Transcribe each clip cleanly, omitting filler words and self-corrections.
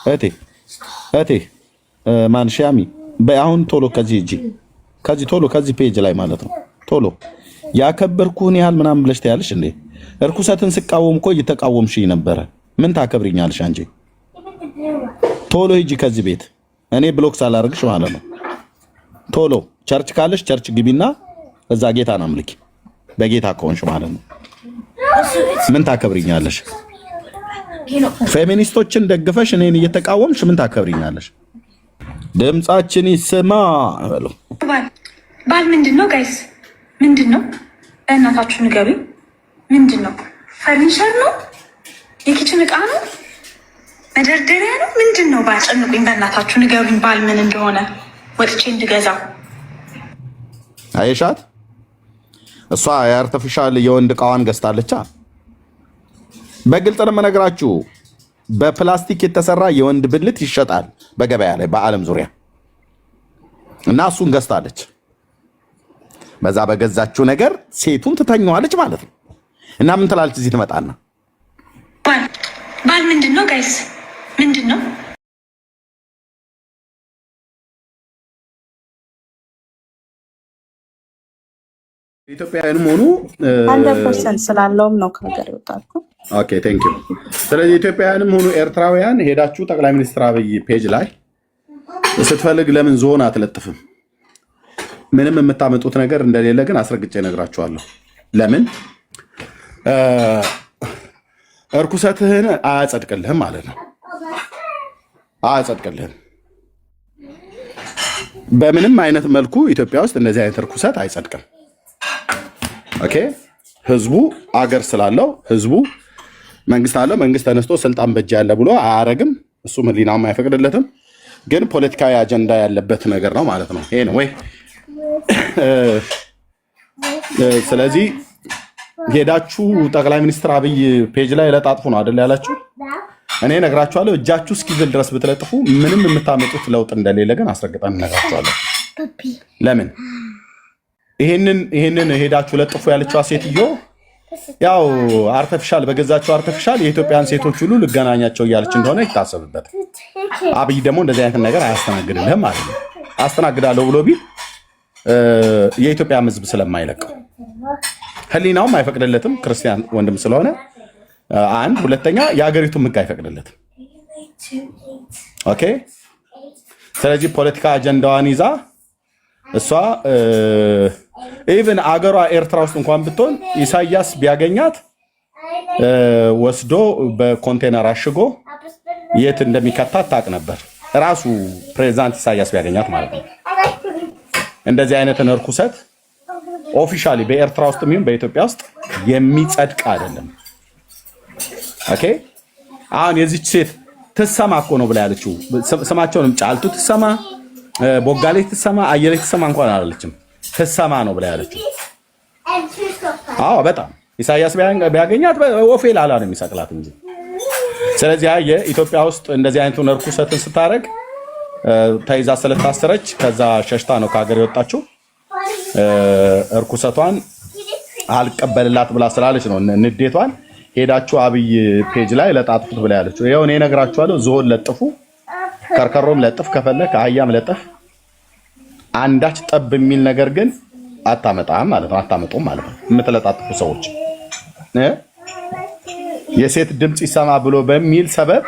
እቴ እቴ ማንሻሚ በአሁን ቶሎ ከዚህ ቶሎ ከዚህ ፔጅ ላይ ማለት ነው ቶሎ ያከበርኩህን ያህል ምናምን ብለሽ ታያለሽ እንዴ? እርኩሰትን ስቃወም እኮ እየተቃወምሽኝ ነበረ። ምን ታከብሪኛለሽ አንቺ? ቶሎ ሂጂ ከዚህ ቤት እኔ ብሎክ ሳላደርግሽ ማለት ነው። ቶሎ ቸርች ካለሽ ቸርች ግቢና እዛ ጌታን አምልኪ። በጌታ ከሆንሽ ማለት ነው። ምን ታከብሪኛለሽ? ፌሚኒስቶችን ደግፈሽ እኔን እየተቃወምሽ ምን ታከብሪኛለሽ? ድምጻችን ይሰማ በሉ። ባል ምንድነው ጋይስ? ምንድነው? እናታችሁ ንገሪ። ምንድነው? ፈርኒቸር ነው? የኪችን ዕቃ ነው? መደርደሪያ ነው? ምንድነው? ባጨንቁኝ በእናታችሁ ንገሩኝ። ባል ምን እንደሆነ ወጥቼ እንድገዛ። አይሻት እሷ የአርቲፊሻል የወንድ ዕቃዋን ገዝታለች። በግልጽ ነው የምነግራችሁ። በፕላስቲክ የተሰራ የወንድ ብልት ይሸጣል በገበያ ላይ በዓለም ዙሪያ እና እሱን ገዝታለች። በዛ በገዛችው ነገር ሴቱን ትተኛዋለች ማለት ነው። እና ምን ትላለች? እዚህ ትመጣና ባል ምንድነው ጋይስ? ምንድነው? ኢትዮጵያውያንም ሆኑ 100% ስላለውም ነው ከሀገር ይወጣልኩ። ኦኬ ቴንክ ዩ። ስለዚህ ኢትዮጵያውያንም ሆኑ ኤርትራውያን ሄዳችሁ ጠቅላይ ሚኒስትር አብይ ፔጅ ላይ ስትፈልግ ለምን ዞን አትለጥፍም? ምንም የምታመጡት ነገር እንደሌለ ግን አስረግጬ እነግራችኋለሁ። ለምን እርኩሰትህን አያጸድቅልህም ማለት ነው። አያጸድቅልህም። በምንም አይነት መልኩ ኢትዮጵያ ውስጥ እንደዚህ አይነት እርኩሰት አይጸድቅም። ኦኬ ህዝቡ አገር ስላለው ህዝቡ መንግስት አለው። መንግስት ተነስቶ ስልጣን በእጅ ያለ ብሎ አያረግም። እሱም ህሊናውም አይፈቅድለትም። ግን ፖለቲካዊ አጀንዳ ያለበት ነገር ነው ማለት ነው። ይሄ ነው ወይ? ስለዚህ ሄዳችሁ ጠቅላይ ሚኒስትር አብይ ፔጅ ላይ ለጣጥፉ ነው አይደል ያላችሁ? እኔ ነግራችኋለሁ። እጃችሁ እስኪዝል ድረስ ብትለጥፉ ምንም የምታመጡት ለውጥ እንደሌለ ግን አስረግጠን እነግራችኋለሁ። ለምን ይሄንን ሄዳችሁ ለጥፉ ያለችዋ ሴትዮ ያው አርቲፊሻል በገዛቸው አርቲፊሻል የኢትዮጵያን ሴቶች ሁሉ ልገናኛቸው እያለች እንደሆነ ይታሰብበት። አብይ ደግሞ እንደዚህ አይነት ነገር አያስተናግድልህም ማለት ነው። አስተናግዳለሁ ብሎ ቢል የኢትዮጵያ ህዝብ ስለማይለቀው ህሊናውም አይፈቅድለትም። ክርስቲያን ወንድም ስለሆነ አንድ፣ ሁለተኛ የሀገሪቱም ህግ አይፈቅድለትም። ኦኬ ስለዚህ ፖለቲካ አጀንዳዋን ይዛ እሷ ኢቭን አገሯ ኤርትራ ውስጥ እንኳን ብትሆን ኢሳያስ ቢያገኛት ወስዶ በኮንቴነር አሽጎ የት እንደሚከታት ታውቅ ነበር። ራሱ ፕሬዝዳንት ኢሳያስ ቢያገኛት ማለት ነው። እንደዚህ አይነትን እርኩሰት ኦፊሻሊ በኤርትራ ውስጥ የሚሆን በኢትዮጵያ ውስጥ የሚጸድቅ አይደለም። ኦኬ አሁን የዚች ሴት ትሰማ እኮ ነው ብላ ያለችው። ስማቸውንም ጫልቱ ትሰማ፣ ቦጋሌ ትሰማ፣ አየለ ትሰማ እንኳን አላለችም። ትሰማ ነው ብላ ያለችው። አዎ በጣም ኢሳያስ ቢያገኛት ወፌ ላላ ነው የሚሰቅላት እንጂ። ስለዚህ የኢትዮጵያ ውስጥ እንደዚህ አይነቱን እርኩሰትን ስታረግ ተይዛ ስለታሰረች ከዛ ሸሽታ ነው ከሀገር የወጣችው። እርኩሰቷን አልቀበልላት ብላ ስላለች ነው ንዴቷን ሄዳችሁ አብይ ፔጅ ላይ ለጣጥፉት ብላ ያለችው። ይኸው እኔ እነግራችኋለሁ። ዝሆን ለጥፉ፣ ከርከሮም ለጥፍ፣ ከፈለክ አህያም ለጥፍ። አንዳች ጠብ የሚል ነገር ግን አታመጣም ማለት ነው። አታመጡም ማለት ነው። የምትለጣጥፉ ሰዎች የሴት ድምፅ ይሰማ ብሎ በሚል ሰበብ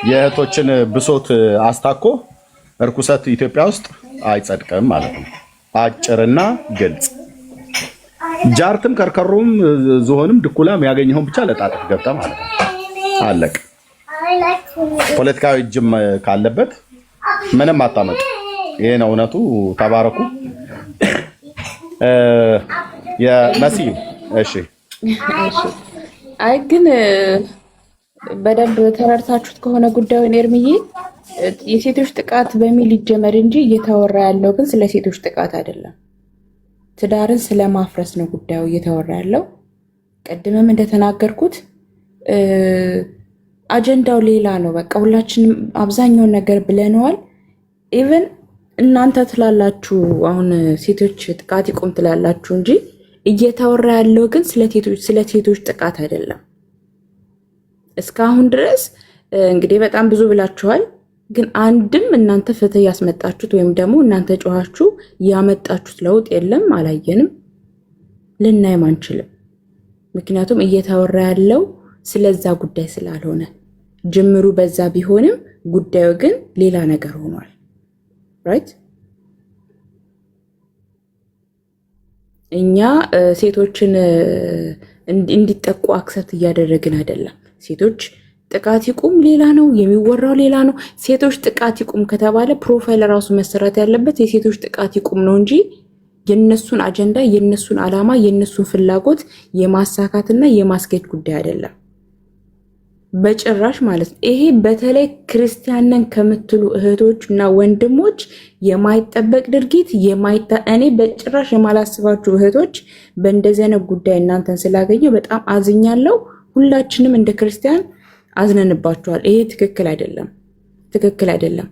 የእህቶችን ብሶት አስታኮ እርኩሰት ኢትዮጵያ ውስጥ አይጸድቅም ማለት ነው። አጭርና ግልጽ። ጃርትም ከርከሮም ዝሆንም ድኩላም ያገኘውን ብቻ ለጣጥፍ ገብታ ማለት ነው። አለቅ። ፖለቲካዊ እጅም ካለበት ምንም አታመጡ። ይሄ ነው እውነቱ። ተባረኩ። የመሲ እሺ፣ አይ ግን በደንብ ተረድታችሁት ከሆነ ጉዳዩን ኤርሚዬ የሴቶች ጥቃት በሚል ይጀመር እንጂ እየተወራ ያለው ግን ስለ ሴቶች ጥቃት አይደለም። ትዳርን ስለማፍረስ ነው ጉዳዩ እየተወራ ያለው። ቀድመም እንደተናገርኩት አጀንዳው ሌላ ነው። በቃ ሁላችንም አብዛኛውን ነገር ብለነዋል። ኢቭን እናንተ ትላላችሁ አሁን ሴቶች ጥቃት ይቆም ትላላችሁ እንጂ እየተወራ ያለው ግን ስለ ሴቶች ጥቃት አይደለም። እስካሁን ድረስ እንግዲህ በጣም ብዙ ብላችኋል። ግን አንድም እናንተ ፍትህ ያስመጣችሁት ወይም ደግሞ እናንተ ጮኻችሁ ያመጣችሁት ለውጥ የለም፣ አላየንም፣ ልናይም አንችልም። ምክንያቱም እየተወራ ያለው ስለዛ ጉዳይ ስላልሆነ ጅምሩ በዛ ቢሆንም ጉዳዩ ግን ሌላ ነገር ሆኗል። ራይት? እኛ ሴቶችን እንዲጠቁ አክሰፕት እያደረግን አይደለም። ሴቶች ጥቃት ይቁም ሌላ ነው፣ የሚወራው ሌላ ነው። ሴቶች ጥቃት ይቁም ከተባለ ፕሮፋይል ራሱ መሰራት ያለበት የሴቶች ጥቃት ይቁም ነው እንጂ የነሱን አጀንዳ፣ የነሱን ዓላማ፣ የነሱን ፍላጎት የማሳካትና የማስኬድ ጉዳይ አይደለም በጭራሽ ማለት ነው። ይሄ በተለይ ክርስቲያንን ከምትሉ እህቶች እና ወንድሞች የማይጠበቅ ድርጊት እኔ በጭራሽ የማላስባችሁ እህቶች በእንደዚህ አይነት ጉዳይ እናንተን ስላገኘው በጣም አዝኛለሁ። ሁላችንም እንደ ክርስቲያን አዝነንባችኋል። ይሄ ትክክል አይደለም፣ ትክክል አይደለም።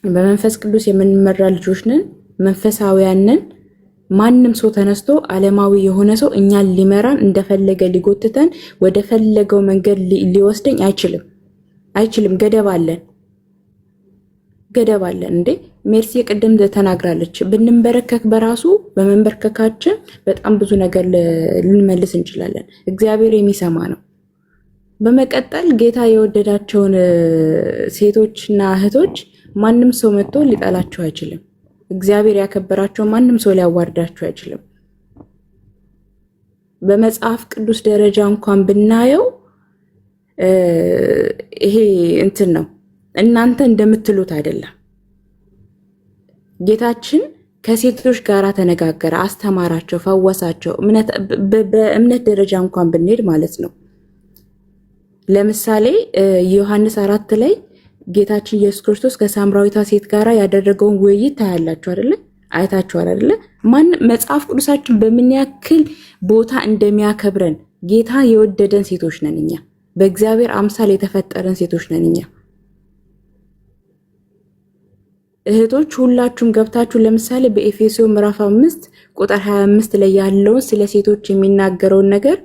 በመንፈስ ቅዱስ የምንመራ ልጆች ነን፣ መንፈሳውያን ነን። ማንም ሰው ተነስቶ ዓለማዊ የሆነ ሰው እኛን ሊመራን እንደፈለገ ሊጎትተን ወደ ፈለገው መንገድ ሊወስደኝ አይችልም፣ አይችልም። ገደብ አለን፣ ገደብ አለን። እንዴ ሜርሲ ቅድም ተናግራለች። ብንንበረከክ በራሱ በመንበርከካችን በጣም ብዙ ነገር ልንመልስ እንችላለን። እግዚአብሔር የሚሰማ ነው። በመቀጠል ጌታ የወደዳቸውን ሴቶችና እህቶች ማንም ሰው መጥቶ ሊጠላቸው አይችልም። እግዚአብሔር ያከበራቸው ማንም ሰው ሊያዋርዳቸው አይችልም። በመጽሐፍ ቅዱስ ደረጃ እንኳን ብናየው ይሄ እንትን ነው፣ እናንተ እንደምትሉት አይደለም። ጌታችን ከሴቶች ጋር ተነጋገረ፣ አስተማራቸው፣ ፈወሳቸው። በእምነት ደረጃ እንኳን ብንሄድ ማለት ነው። ለምሳሌ ዮሐንስ 4 ላይ ጌታችን ኢየሱስ ክርስቶስ ከሳምራዊቷ ሴት ጋር ያደረገውን ውይይት ታያላችሁ አይደለ? አይታችኋል አይደለ? መጽሐፍ ቅዱሳችን በምን ያክል ቦታ እንደሚያከብረን ጌታ የወደደን ሴቶች ነን እኛ። በእግዚአብሔር አምሳል የተፈጠረን ሴቶች ነን እኛ። እህቶች ሁላችሁም ገብታችሁ ለምሳሌ በኤፌሶን ምዕራፍ 5 ቁጥር 25 ላይ ያለውን ስለ ሴቶች የሚናገረውን ነገር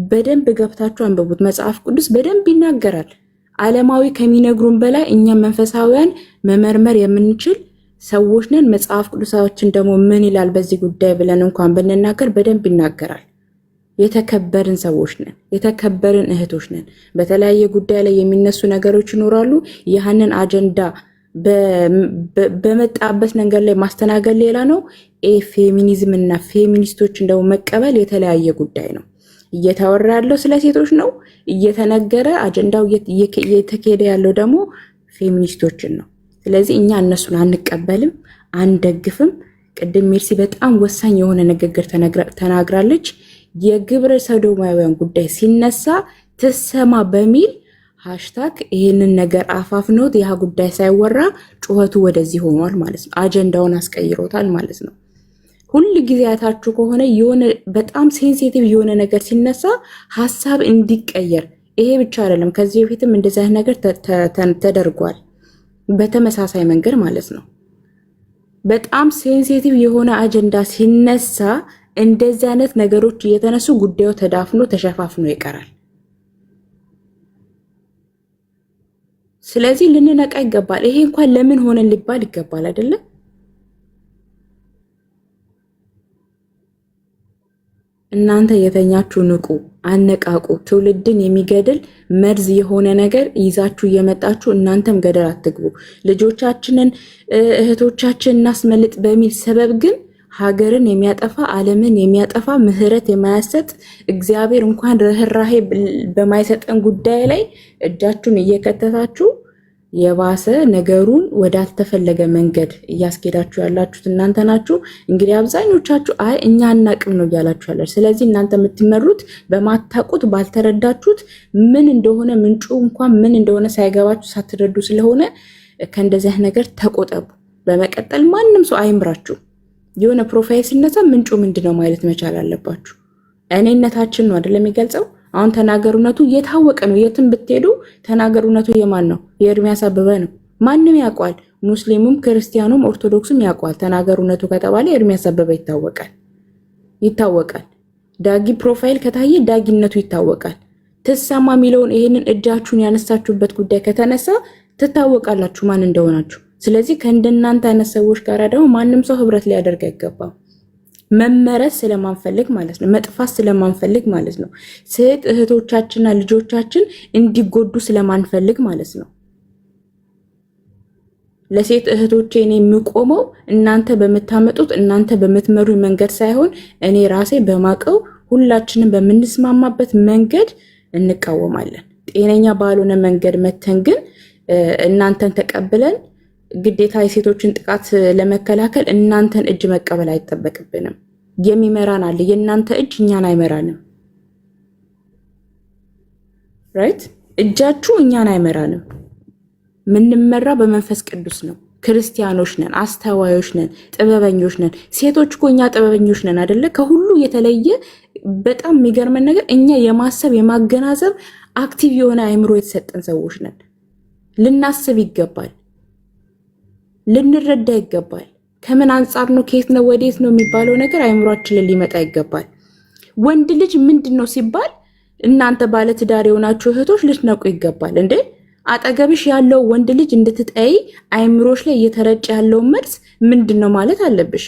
በደንብ ገብታችሁ አንብቡት። መጽሐፍ ቅዱስ በደንብ ይናገራል። ዓለማዊ ከሚነግሩን በላይ እኛም መንፈሳውያን መመርመር የምንችል ሰዎች ነን። መጽሐፍ ቅዱሳችን ደግሞ ምን ይላል በዚህ ጉዳይ ብለን እንኳን ብንናገር በደንብ ይናገራል። የተከበርን ሰዎች ነን፣ የተከበርን እህቶች ነን። በተለያየ ጉዳይ ላይ የሚነሱ ነገሮች ይኖራሉ። ያንን አጀንዳ በመጣበት ነገር ላይ ማስተናገድ ሌላ ነው። ፌሚኒዝም እና ፌሚኒስቶችን ደግሞ መቀበል የተለያየ ጉዳይ ነው። እየተወራ ያለው ስለ ሴቶች ነው። እየተነገረ አጀንዳው እየተካሄደ ያለው ደግሞ ፌሚኒስቶችን ነው። ስለዚህ እኛ እነሱን አንቀበልም፣ አንደግፍም። ቅድም ሜርሲ በጣም ወሳኝ የሆነ ንግግር ተናግራለች። የግብረ ሰዶማውያን ጉዳይ ሲነሳ ትሰማ በሚል ሃሽታግ ይህንን ነገር አፋፍኖት ያ ጉዳይ ሳይወራ ጩኸቱ ወደዚህ ሆኗል ማለት ነው። አጀንዳውን አስቀይሮታል ማለት ነው። ሁል ጊዜ ያታችሁ ከሆነ የሆነ በጣም ሴንሲቲቭ የሆነ ነገር ሲነሳ ሀሳብ እንዲቀየር፣ ይሄ ብቻ አይደለም፣ ከዚህ በፊትም እንደዚህ አይነት ነገር ተደርጓል በተመሳሳይ መንገድ ማለት ነው። በጣም ሴንሲቲቭ የሆነ አጀንዳ ሲነሳ እንደዚህ አይነት ነገሮች እየተነሱ ጉዳዩ ተዳፍኖ ተሸፋፍኖ ይቀራል። ስለዚህ ልንነቃ ይገባል። ይሄ እንኳን ለምን ሆነ ሊባል ይገባል አይደለም? እናንተ የተኛችሁ ንቁ፣ አነቃቁ። ትውልድን የሚገድል መርዝ የሆነ ነገር ይዛችሁ እየመጣችሁ እናንተም ገደል አትግቡ። ልጆቻችንን እህቶቻችንን እናስመልጥ በሚል ሰበብ ግን ሀገርን የሚያጠፋ ዓለምን የሚያጠፋ ምሕረት የማያሰጥ እግዚአብሔር እንኳን ርህራሄ በማይሰጠን ጉዳይ ላይ እጃችሁን እየከተታችሁ የባሰ ነገሩን ወዳልተፈለገ መንገድ እያስኬዳችሁ ያላችሁት እናንተ ናችሁ። እንግዲህ አብዛኞቻችሁ አይ እኛ አናቅም ነው እያላችሁ ያላችሁ። ስለዚህ እናንተ የምትመሩት በማታውቁት ባልተረዳችሁት ምን እንደሆነ ምንጩ እንኳን ምን እንደሆነ ሳይገባችሁ ሳትረዱ ስለሆነ ከእንደዚህ ነገር ተቆጠቡ። በመቀጠል ማንም ሰው አይምራችሁ። የሆነ ፕሮፋይል ሲነሳ ምንጩ ምንድነው ማለት መቻል አለባችሁ። እኔነታችን ነው አይደለም የሚገልጸው። አሁን ተናገሩነቱ የታወቀ ነው። የትም ብትሄዱ ተናገሩነቱ የማን ነው? የኤርሚያስ አበበ ነው። ማንም ያውቋል። ሙስሊሙም ክርስቲያኑም ኦርቶዶክሱም ያውቋል። ተናገሩነቱ ከተባለ ኤርሚያስ አበበ ይታወቃል። ዳጊ ፕሮፋይል ከታየ ዳጊነቱ ይታወቃል። ትሰማ የሚለውን ይሄንን እጃችሁን ያነሳችሁበት ጉዳይ ከተነሳ ትታወቃላችሁ ማን እንደሆናችሁ። ስለዚህ ከእንደናንተ አይነት ሰዎች ጋር ደግሞ ማንም ሰው ህብረት ሊያደርግ አይገባም። መመረስ ስለማንፈልግ ማለት ነው። መጥፋት ስለማንፈልግ ማለት ነው። ሴት እህቶቻችንና ልጆቻችን እንዲጎዱ ስለማንፈልግ ማለት ነው። ለሴት እህቶቼ እኔ የምቆመው እናንተ በምታመጡት እናንተ በምትመሩ መንገድ ሳይሆን እኔ ራሴ በማቀው ሁላችንም በምንስማማበት መንገድ እንቃወማለን። ጤነኛ ባልሆነ መንገድ መተን ግን እናንተን ተቀብለን ግዴታ የሴቶችን ጥቃት ለመከላከል እናንተን እጅ መቀበል አይጠበቅብንም። የሚመራን አለ። የእናንተ እጅ እኛን አይመራንም። ራይት? እጃችሁ እኛን አይመራንም። ምንመራ በመንፈስ ቅዱስ ነው። ክርስቲያኖች ነን፣ አስተዋዮች ነን፣ ጥበበኞች ነን። ሴቶች እኮ እኛ ጥበበኞች ነን አይደለ? ከሁሉ የተለየ በጣም የሚገርመን ነገር እኛ የማሰብ የማገናዘብ አክቲቭ የሆነ አእምሮ የተሰጠን ሰዎች ነን። ልናስብ ይገባል። ልንረዳ ይገባል። ከምን አንጻር ነው ከየት ነው ወዴት ነው የሚባለው ነገር አእምሯችንን ሊመጣ ይገባል። ወንድ ልጅ ምንድነው ሲባል እናንተ ባለ ትዳር የሆናችሁ እህቶች ልትነቁ ይገባል። እንዴ አጠገብሽ ያለው ወንድ ልጅ እንድትጠይ አእምሮሽ ላይ እየተረጨ ያለው መልስ ምንድነው ማለት አለብሽ።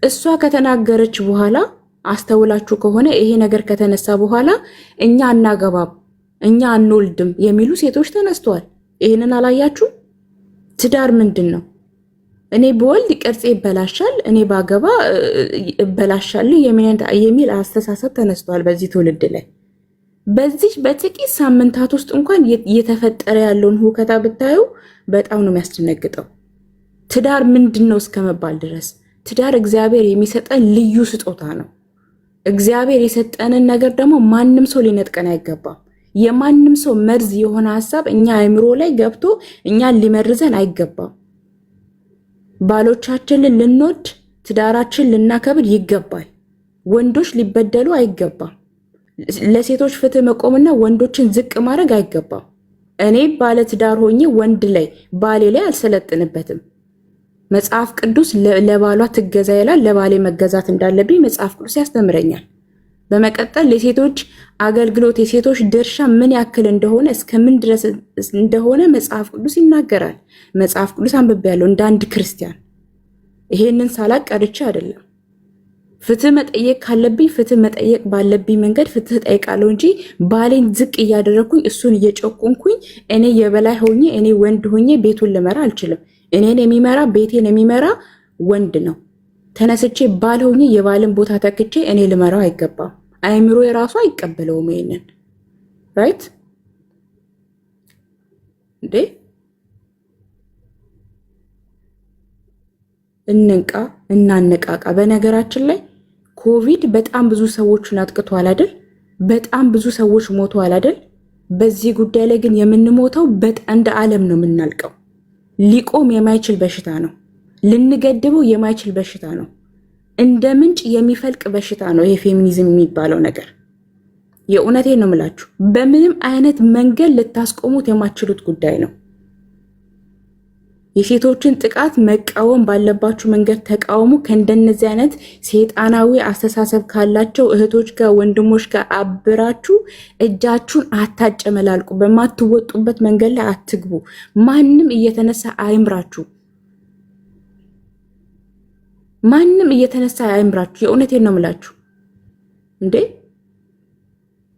እሷ ከተናገረች በኋላ አስተውላችሁ ከሆነ ይሄ ነገር ከተነሳ በኋላ እኛ አናገባም፣ እኛ አንወልድም የሚሉ ሴቶች ተነስተዋል። ይሄንን አላያችሁ? ትዳር ምንድን ነው? እኔ በወልድ ቅርጽ ይበላሻል፣ እኔ ባገባ እበላሻለሁ የሚል አስተሳሰብ ተነስተዋል በዚህ ትውልድ ላይ። በዚህ በጥቂት ሳምንታት ውስጥ እንኳን እየተፈጠረ ያለውን ሁከታ ብታዩ በጣም ነው የሚያስደነግጠው። ትዳር ምንድን ነው እስከመባል ድረስ። ትዳር እግዚአብሔር የሚሰጠን ልዩ ስጦታ ነው። እግዚአብሔር የሰጠንን ነገር ደግሞ ማንም ሰው ሊነጥቀን አይገባም። የማንም ሰው መርዝ የሆነ ሐሳብ እኛ አእምሮ ላይ ገብቶ እኛን ሊመርዘን አይገባም። ባሎቻችንን ልንወድ ትዳራችን ልናከብር ይገባል። ወንዶች ሊበደሉ አይገባም። ለሴቶች ፍትህ መቆምና ወንዶችን ዝቅ ማድረግ አይገባም። እኔ ባለ ትዳር ሆኜ ወንድ ላይ ባሌ ላይ አልሰለጥንበትም። መጽሐፍ ቅዱስ ለባሏ ትገዛ ይላል። ለባሌ መገዛት እንዳለብኝ መጽሐፍ ቅዱስ ያስተምረኛል። በመቀጠል ለሴቶች አገልግሎት የሴቶች ድርሻ ምን ያክል እንደሆነ እስከምን ድረስ እንደሆነ መጽሐፍ ቅዱስ ይናገራል። መጽሐፍ ቅዱስ አንብቤያለሁ እንደ አንድ ክርስቲያን። ይሄንን ሳላቅ ቀርቼ አይደለም። ፍትህ መጠየቅ ካለብኝ ፍትህ መጠየቅ ባለብኝ መንገድ ፍትህ ጠይቃለሁ እንጂ ባሌን ዝቅ እያደረኩኝ እሱን እየጨቆንኩኝ እኔ የበላይ ሆኜ እኔ ወንድ ሆኜ ቤቱን ልመራ አልችልም። እኔን የሚመራ ቤቴን የሚመራ ወንድ ነው። ተነስቼ ባል ሆኜ የባልን ቦታ ተክቼ እኔ ልመራው አይገባም። አእምሮ የራሱ አይቀበለውም ይሄንን። ራይት እንዴ? እንንቃ፣ እናነቃቃ። በነገራችን ላይ ኮቪድ በጣም ብዙ ሰዎችን አጥቅቷል አይደል? በጣም ብዙ ሰዎች ሞተዋል አይደል? በዚህ ጉዳይ ላይ ግን የምንሞተው እንደ ዓለም ነው የምናልቀው። ሊቆም የማይችል በሽታ ነው። ልንገድበው የማይችል በሽታ ነው። እንደ ምንጭ የሚፈልቅ በሽታ ነው ይሄ ፌሚኒዝም የሚባለው ነገር። የእውነቴን ነው የምላችሁ። በምንም አይነት መንገድ ልታስቆሙት የማትችሉት ጉዳይ ነው። የሴቶችን ጥቃት መቃወም ባለባችሁ መንገድ ተቃውሙ። ከእንደነዚህ አይነት ሴጣናዊ አስተሳሰብ ካላቸው እህቶች ጋር ወንድሞች ጋር አብራችሁ እጃችሁን አታጨመላልቁ። በማትወጡበት መንገድ ላይ አትግቡ። ማንም እየተነሳ አይምራችሁ። ማንም እየተነሳ አይምራችሁ። የእውነቴን ነው የምላችሁ። እንዴ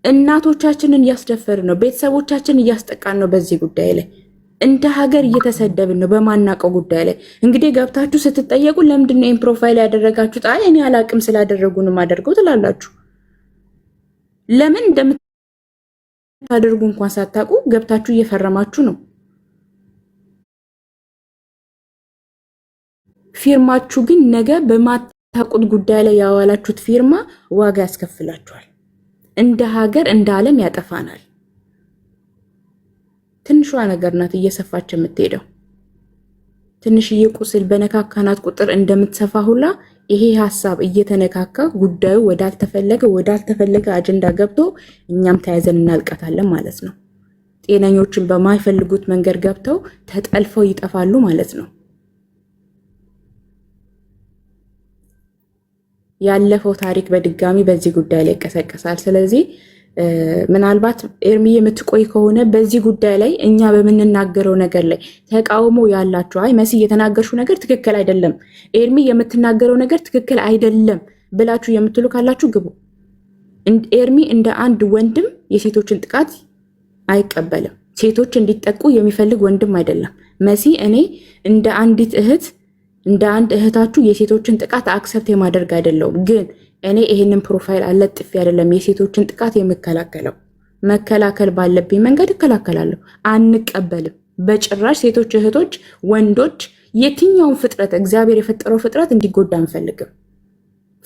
እናቶቻችንን እያስደፈርን ነው። ቤተሰቦቻችንን እያስጠቃን ነው። በዚህ ጉዳይ ላይ እንደ ሀገር እየተሰደብን ነው። በማናቀው ጉዳይ ላይ እንግዲህ ገብታችሁ ስትጠየቁ ለምንድን ነው ይሄን ፕሮፋይል ያደረጋችሁት? አይ እኔ አላቅም ስላደረጉን ማደርገው ትላላችሁ። ለምን እንደምታደርጉ እንኳን ሳታውቁ ገብታችሁ እየፈረማችሁ ነው። ፊርማችሁ ግን ነገ በማታውቁት ጉዳይ ላይ ያዋላችሁት ፊርማ ዋጋ ያስከፍላችኋል። እንደ ሀገር እንደ ዓለም ያጠፋናል። ትንሿ ነገር ናት እየሰፋች የምትሄደው። ትንሽዬ ቁስል በነካካናት ቁጥር እንደምትሰፋ ሁላ ይሄ ሀሳብ እየተነካካ ጉዳዩ ወዳልተፈለገ አጀንዳ ገብቶ እኛም ተያይዘን እናልቀታለን ማለት ነው። ጤነኞችን በማይፈልጉት መንገድ ገብተው ተጠልፈው ይጠፋሉ ማለት ነው። ያለፈው ታሪክ በድጋሚ በዚህ ጉዳይ ላይ ይቀሰቀሳል። ስለዚህ ምናልባት ኤርሚዬ የምትቆይ ከሆነ በዚህ ጉዳይ ላይ እኛ በምንናገረው ነገር ላይ ተቃውሞ ያላችሁ አይ መሲ የተናገርሽው ነገር ትክክል አይደለም፣ ኤርሚ የምትናገረው ነገር ትክክል አይደለም ብላችሁ የምትሉ ካላችሁ ግቡ። ኤርሚ እንደ አንድ ወንድም የሴቶችን ጥቃት አይቀበልም። ሴቶች እንዲጠቁ የሚፈልግ ወንድም አይደለም። መሲ እኔ እንደ አንዲት እህት እንደ አንድ እህታችሁ የሴቶችን ጥቃት አክሰፕት የማደርግ አይደለሁም። ግን እኔ ይሄንን ፕሮፋይል አለጥፌ አይደለም የሴቶችን ጥቃት የምከላከለው። መከላከል ባለብኝ መንገድ እከላከላለሁ። አንቀበልም በጭራሽ። ሴቶች እህቶች፣ ወንዶች፣ የትኛውን ፍጥረት እግዚአብሔር የፈጠረው ፍጥረት እንዲጎዳ አንፈልግም።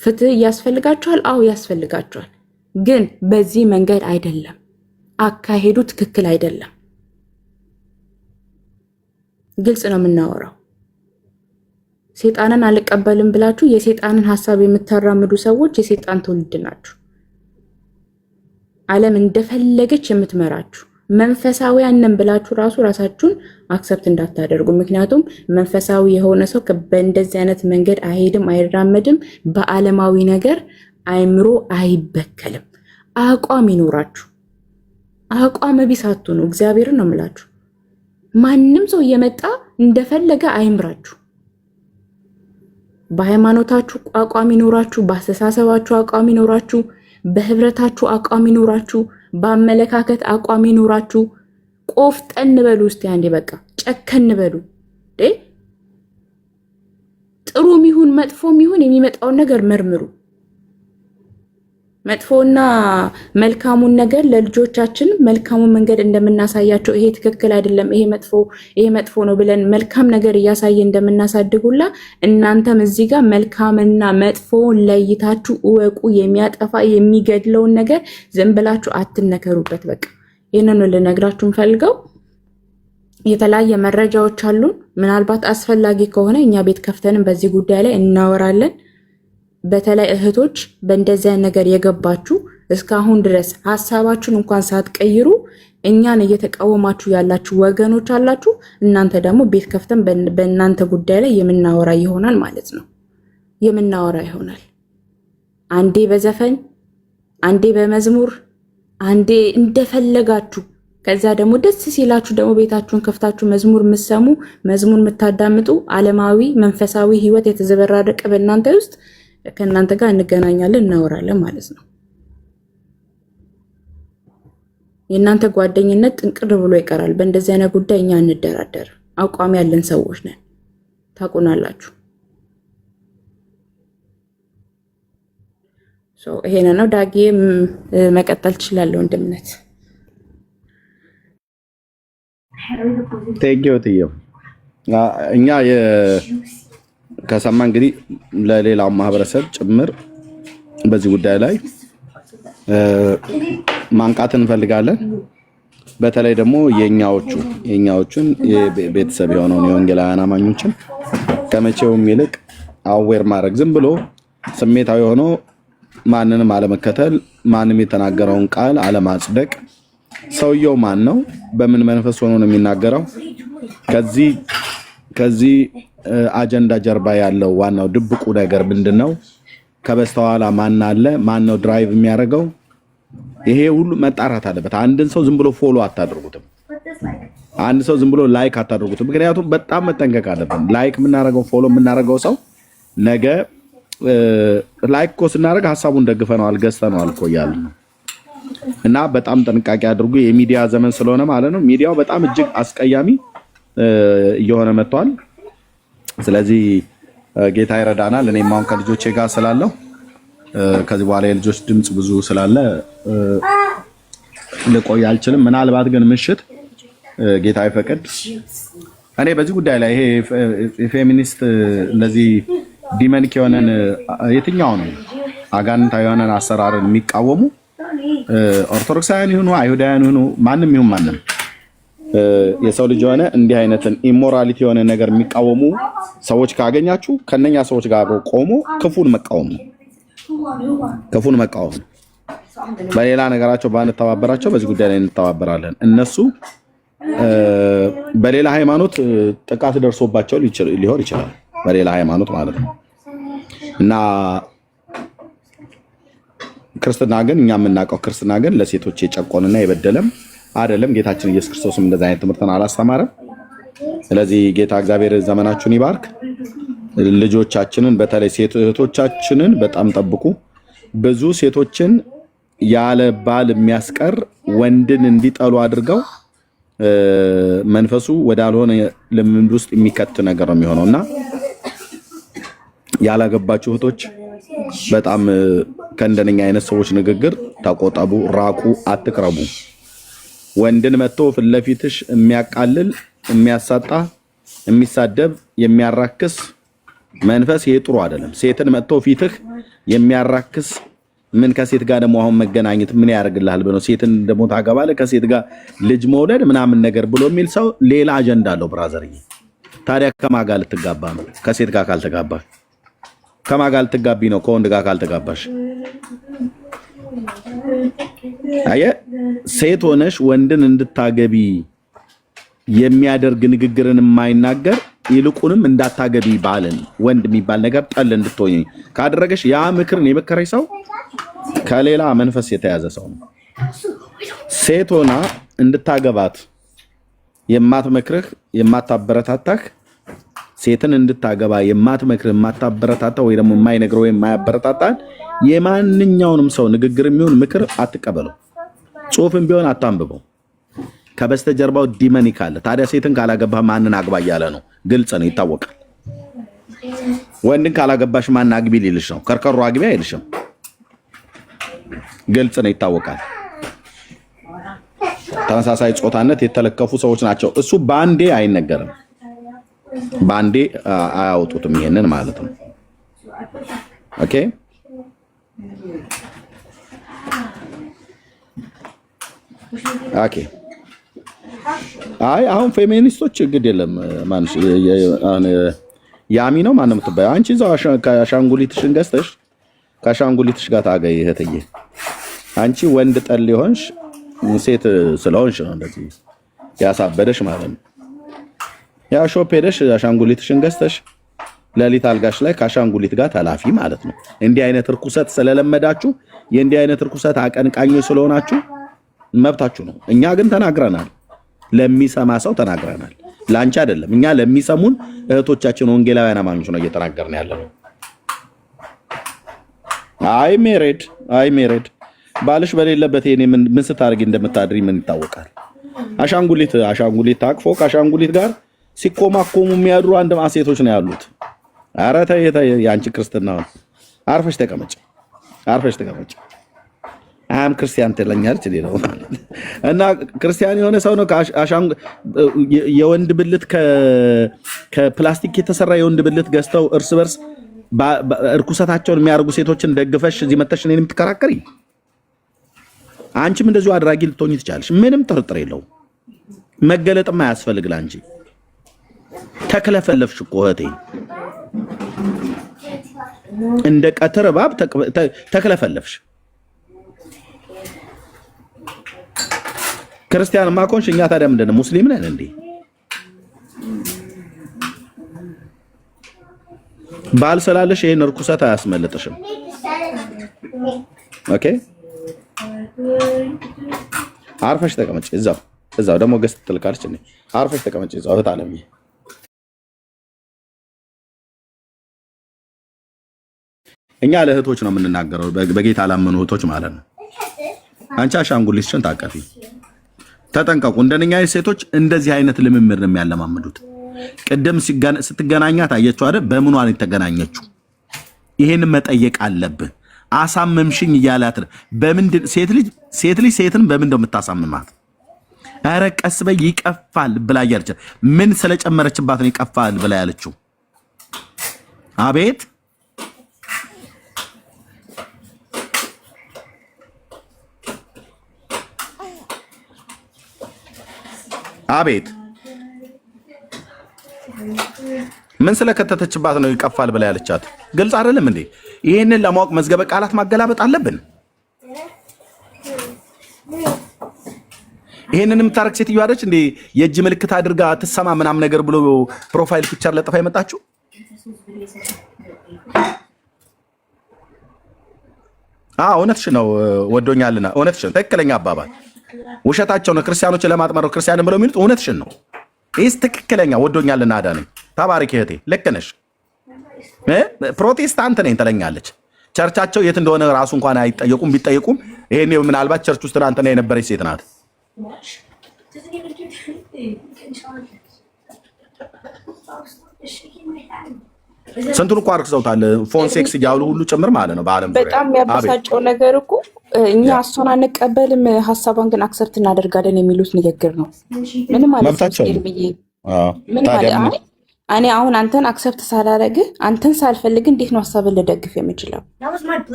ፍትህ ያስፈልጋቸዋል። አዎ ያስፈልጋቸዋል። ግን በዚህ መንገድ አይደለም። አካሄዱ ትክክል አይደለም። ግልጽ ነው የምናወራው። ሴጣንን አልቀበልም ብላችሁ የሴጣንን ሐሳብ የምታራምዱ ሰዎች የሴጣን ትውልድ ናችሁ። ዓለም እንደፈለገች የምትመራችሁ መንፈሳዊያን ነን ብላችሁ ራሳችሁን አክሰፕት እንዳታደርጉ። ምክንያቱም መንፈሳዊ የሆነ ሰው በእንደዚህ አይነት መንገድ አይሄድም፣ አይራመድም። በዓለማዊ ነገር አይምሮ አይበከልም። አቋም ይኖራችሁ። አቋም ቢስ አትሁኑ። እግዚአብሔርን ነው የምላችሁ። ማንም ሰው እየመጣ እንደፈለገ አይምራችሁ። በሃይማኖታችሁ አቋም ይኖራችሁ፣ በአስተሳሰባችሁ አቋም ይኖራችሁ፣ በህብረታችሁ አቋም ይኖራችሁ፣ በአመለካከት አቋም ይኖራችሁ። ቆፍጠን በሉ እስቲ አንዴ፣ በቃ ጨከን በሉ። ጥሩም ይሁን መጥፎም ይሁን የሚመጣውን ነገር መርምሩ። መጥፎና መልካሙን ነገር ለልጆቻችን መልካሙን መንገድ እንደምናሳያቸው ይሄ ትክክል አይደለም፣ ይሄ መጥፎ ነው ብለን መልካም ነገር እያሳየ እንደምናሳድጉላ እናንተም እዚህ ጋር መልካምና መጥፎውን ለይታችሁ እወቁ። የሚያጠፋ የሚገድለውን ነገር ዝም ብላችሁ አትነከሩበት። በቃ ይህንን ልነግራችሁ ፈልገው። የተለያየ መረጃዎች አሉን። ምናልባት አስፈላጊ ከሆነ እኛ ቤት ከፍተንም በዚህ ጉዳይ ላይ እናወራለን። በተለይ እህቶች በእንደዚያ ነገር የገባችሁ እስካሁን ድረስ ሐሳባችሁን እንኳን ሳትቀይሩ እኛን እየተቃወማችሁ ያላችሁ ወገኖች አላችሁ። እናንተ ደግሞ ቤት ከፍተን በእናንተ ጉዳይ ላይ የምናወራ ይሆናል ማለት ነው። የምናወራ ይሆናል። አንዴ በዘፈን፣ አንዴ በመዝሙር፣ አንዴ እንደፈለጋችሁ። ከዛ ደግሞ ደስ ሲላችሁ ደግሞ ቤታችሁን ከፍታችሁ መዝሙር የምትሰሙ፣ መዝሙር የምታዳምጡ፣ ዓለማዊ መንፈሳዊ ህይወት የተዘበራረቀ በእናንተ ውስጥ ከእናንተ ጋር እንገናኛለን፣ እናወራለን ማለት ነው። የእናንተ ጓደኝነት ጥንቅር ብሎ ይቀራል። በእንደዚህ አይነት ጉዳይ እኛ እንደራደር። አቋም ያለን ሰዎች ነን፣ ታውቁናላችሁ። ይሄን ነው ዳጊ፣ መቀጠል ትችላለህ ወንድምነት። ቴንኪው። እኛ ከሰማ እንግዲህ ለሌላው ማህበረሰብ ጭምር በዚህ ጉዳይ ላይ ማንቃት እንፈልጋለን። በተለይ ደግሞ የኛዎቹን ቤተሰብ የሆነውን የወንጌላውያን አማኞችን ከመቼውም ይልቅ አዌር ማድረግ፣ ዝም ብሎ ስሜታዊ ሆኖ ማንንም አለመከተል፣ ማንም የተናገረውን ቃል አለማጽደቅ። ሰውየው ማን ነው? በምን መንፈስ ሆኖ ነው የሚናገረው? ከዚህ አጀንዳ ጀርባ ያለው ዋናው ድብቁ ነገር ምንድነው? ከበስተኋላ ማን አለ? ማን ነው ድራይቭ የሚያደርገው? ይሄ ሁሉ መጣራት አለበት። አንድን ሰው ዝም ብሎ ፎሎ አታደርጉትም። አንድ ሰው ዝም ብሎ ላይክ አታደርጉትም። ምክንያቱም በጣም መጠንቀቅ አለብን። ላይክ የምናደርገው ፎሎ የምናደርገው ሰው ነገ ላይክ እኮ ስናደርግ ሀሳቡን ደግፈነዋል፣ ገዝተነዋል እኮ እያልን ነው። እና በጣም ጥንቃቄ አድርጉ። የሚዲያ ዘመን ስለሆነ ማለት ነው። ሚዲያው በጣም እጅግ አስቀያሚ እየሆነ መጥቷል። ስለዚህ ጌታ ይረዳናል። እኔም አሁን ከልጆቼ ጋር ስላለው ከዚህ በኋላ የልጆች ድምጽ ብዙ ስላለ ልቆይ አልችልም። ምናልባት ግን ምሽት ጌታ ይፈቅድ እኔ በዚህ ጉዳይ ላይ ይሄ ፌሚኒስት እንደዚህ ዲመኒክ የሆነን የትኛው ነው አጋንንታዊ የሆነን አሰራርን የሚቃወሙ ኦርቶዶክሳውያን ይሁኑ አይሁዳውያን ይሁኑ ማንም ይሁን ማንም የሰው ልጅ የሆነ እንዲህ አይነትን ኢሞራሊቲ የሆነ ነገር የሚቃወሙ ሰዎች ካገኛችሁ ከነኛ ሰዎች ጋር ቆሞ ክፉን መቃወም ነው። ክፉን መቃወም ነው። በሌላ ነገራቸው ባንተባበራቸው በዚህ ጉዳይ ላይ እንተባበራለን። እነሱ በሌላ ሃይማኖት ጥቃት ደርሶባቸው ሊሆን ይችላል፣ በሌላ ሃይማኖት ማለት ነው። እና ክርስትና ግን እኛ የምናውቀው ክርስትና ግን ለሴቶች የጨቆንና የበደለም አይደለም። ጌታችን ኢየሱስ ክርስቶስም እንደዛ አይነት ትምህርትን አላስተማረም። ስለዚህ ጌታ እግዚአብሔር ዘመናችሁን ይባርክ። ልጆቻችንን በተለይ ሴት እህቶቻችንን በጣም ጠብቁ። ብዙ ሴቶችን ያለ ባል የሚያስቀር ወንድን እንዲጠሉ አድርገው መንፈሱ ወዳልሆነ ልምምድ ውስጥ የሚከት ነገር ነው የሚሆነውና ያላገባችሁ እህቶች በጣም ከእንደነኛ አይነት ሰዎች ንግግር ተቆጠቡ፣ ራቁ፣ አትቅረቡ። ወንድን መጥቶ ፊት ለፊትሽ የሚያቃልል፣ የሚያሳጣ፣ የሚሳደብ፣ የሚያራክስ መንፈስ ይሄ ጥሩ አይደለም። ሴትን መጥቶ ፊትህ የሚያራክስ ምን ከሴት ጋር ደግሞ አሁን መገናኘት ምን ያደርግልሃል ብሎ ሴትን ደግሞ ታገባለህ ከሴት ጋር ልጅ መውለድ ምናምን ነገር ብሎ የሚል ሰው ሌላ አጀንዳ አለው ብራዘርዬ። ታዲያ ከማን ጋር ልትጋባ ነው? ከሴት ጋር ካልተጋባ ከማን ጋር ልትጋቢ ነው? ከወንድ ጋር ካልተጋባሽ። አየህ፣ ሴት ሆነሽ ወንድን እንድታገቢ የሚያደርግ ንግግርን የማይናገር ይልቁንም እንዳታገቢ ባልን ወንድ የሚባል ነገር ጠል እንድትሆኝ ካደረገሽ ያ ምክርን የመከረሽ ሰው ከሌላ መንፈስ የተያዘ ሰው ነው። ሴት ሆና እንድታገባት የማትመክርህ የማታበረታታህ ሴትን እንድታገባ የማትመክርህ የማታበረታታ ወይ ደግሞ የማይነግረው የማያበረታታን የማንኛውንም ሰው ንግግር የሚሆን ምክር አትቀበለው። ጽሑፍም ቢሆን አታንብበው። ከበስተጀርባው ዲመኒክ አለ። ታዲያ ሴትን ካላገባህ ማንን አግባ እያለ ነው? ግልጽ ነው፣ ይታወቃል። ወንድን ካላገባሽ ማን አግቢ ሊልሽ ነው? ከርከሮ አግቢ አይልሽም። ግልጽ ነው፣ ይታወቃል። ተመሳሳይ ጾታነት የተለከፉ ሰዎች ናቸው። እሱ ባንዴ አይነገርም፣ ባንዴ አያወጡትም። ይሄንን ማለት ነው። ኦኬ ኦኬ። አይ አሁን ፌሚኒስቶች ግድ የለም ማንሽ ያሚ ነው ማን ነው የምትባየው አንቺ እዛው ከአሻንጉሊትሽን ገዝተሽ ከአሻንጉሊትሽ ጋር ታገይ እህትዬ። አንቺ ወንድ ጠል ሊሆንሽ ሴት ስለሆንሽ ነው እንደዚህ ያሳበደሽ ማለት ነው። ያ ሾፕ ሄደሽ አሻንጉሊትሽን ገዝተሽ ለሊት አልጋሽ ላይ ከአሻንጉሊት ጋር ተላፊ ማለት ነው። እንዲህ አይነት ርኩሰት ስለለመዳችሁ የእንዲህ አይነት ርኩሰት አቀንቃኞች ስለሆናችሁ መብታችሁ ነው። እኛ ግን ተናግረናል፣ ለሚሰማ ሰው ተናግረናል። ላንቺ አይደለም፣ እኛ ለሚሰሙን እህቶቻችን ወንጌላውያን አማኞች ነው እየተናገርን ያለነው። አይ ሜሬድ ባልሽ በሌለበት የኔ ምን ስታርጊ እንደምታድሪ ምን ይታወቃል? አሻንጉሊት ታቅፎ ከአሻንጉሊት ጋር ሲኮማኮሙ የሚያድሩ አንድ ሴቶች ነው ያሉት። ኧረ ተይ የአንቺ ክርስትና አርፈሽ ተቀመጭ። አም ክርስቲያን ትለኛለች ነው እና ክርስቲያን የሆነ ሰው ነው የወንድ ብልት ከፕላስቲክ የተሰራ የወንድ ብልት ገዝተው እርስ በርስ እርኩሰታቸውን የሚያደርጉ ሴቶችን ደግፈሽ እዚህ መተሽ እኔን የምትከራከሪ አንቺም እንደዚሁ አድራጊ ልትሆኚ ትቻለሽ። ምንም ጥርጥር የለውም። መገለጥማ ያስፈልግ ላንቺ። ተክለፈለፍሽ እኮ እህቴ፣ እንደ ቀትር እባብ ተክለፈለፍሽ። ክርስቲያንማ ኮንሽ እኛ ታዲያ ምንድን ነው ሙስሊም ነን እንዴ? ባል ስላለሽ ይሄን ርኩሰት አያስመልጥሽም። ኦኬ አርፈሽ ተቀመጭ። እዛው ደግሞ ገስት ትልካለች እንዴ? አርፈሽ ተቀመጭ እዛው። እህት አለምዬ እኛ ለእህቶች ነው የምንናገረው፣ በጌታ ላመኑ እህቶች ማለት ነው። አንቺ አሻንጉሊትሽን ታቀፊ። ተጠንቀቁ። እንደነኛ ሴቶች እንደዚህ አይነት ልምምድ ነው የሚያለማምዱት። ቅድም ስትገናኛት አየችው አይደል? በምኗ ነው የተገናኘችው? ይሄን መጠየቅ አለብህ። አሳመምሽኝ እያላት በምንድን ሴት ልጅ ሴትን በምንድን ነው የምታሳምማት? ኧረ ቀስ በይ ይቀፋል ብላ እያለች ምን ስለጨመረችባት ነው ይቀፋል ብላ ያለችው? አቤት አቤት ምን ስለከተተችባት ነው ይቀፋል ብላ ያለቻት? ግልጽ አይደለም እንዴ? ይሄንን ለማወቅ መዝገበ ቃላት ማገላበጥ አለብን። ይሄንንም ታረክ ሴትዮ አይደች እንዴ የእጅ ምልክት አድርጋ ትሰማ ምናምን ነገር ብሎ ፕሮፋይል ፒክቸር ለጥፋ የመጣችው? እውነትሽ ነው። ወዶኛልና እውነትሽ ነው። ትክክለኛ አባባል ውሸታቸው ነው። ክርስቲያኖችን ለማጥመር ነው ክርስቲያንን ብለው የሚሉት እውነትሽን ነው። ይህ ትክክለኛ ወዶኛልና አዳነኝ። ተባረኪ እህቴ፣ ልክ ነሽ። ፕሮቴስታንት ነኝ ትለኛለች። ቸርቻቸው የት እንደሆነ ራሱ እንኳን አይጠየቁም። ቢጠየቁም ይሄኔ ምናልባት ቸርች ውስጥ ትናንትና የነበረች ሴት ናት። ስንቱን እኮ አርክሰውታል። ፎን ሴክስ እያሉ ሁሉ ጭምር ማለት ነው በዓለም ዙሪያ። በጣም የሚያበሳጨው ነገር እኮ እኛ እሷን አንቀበልም፣ ሀሳቧን ግን አክሰፕት እናደርጋለን የሚሉት ንግግር ነው። ምን ማለት መብታቸው ነው። ምን ማለት እኔ አሁን አንተን አክሰፕት ሳላደርግህ አንተን ሳልፈልግ እንዴት ነው ሀሳብን ልደግፍ የምችለው?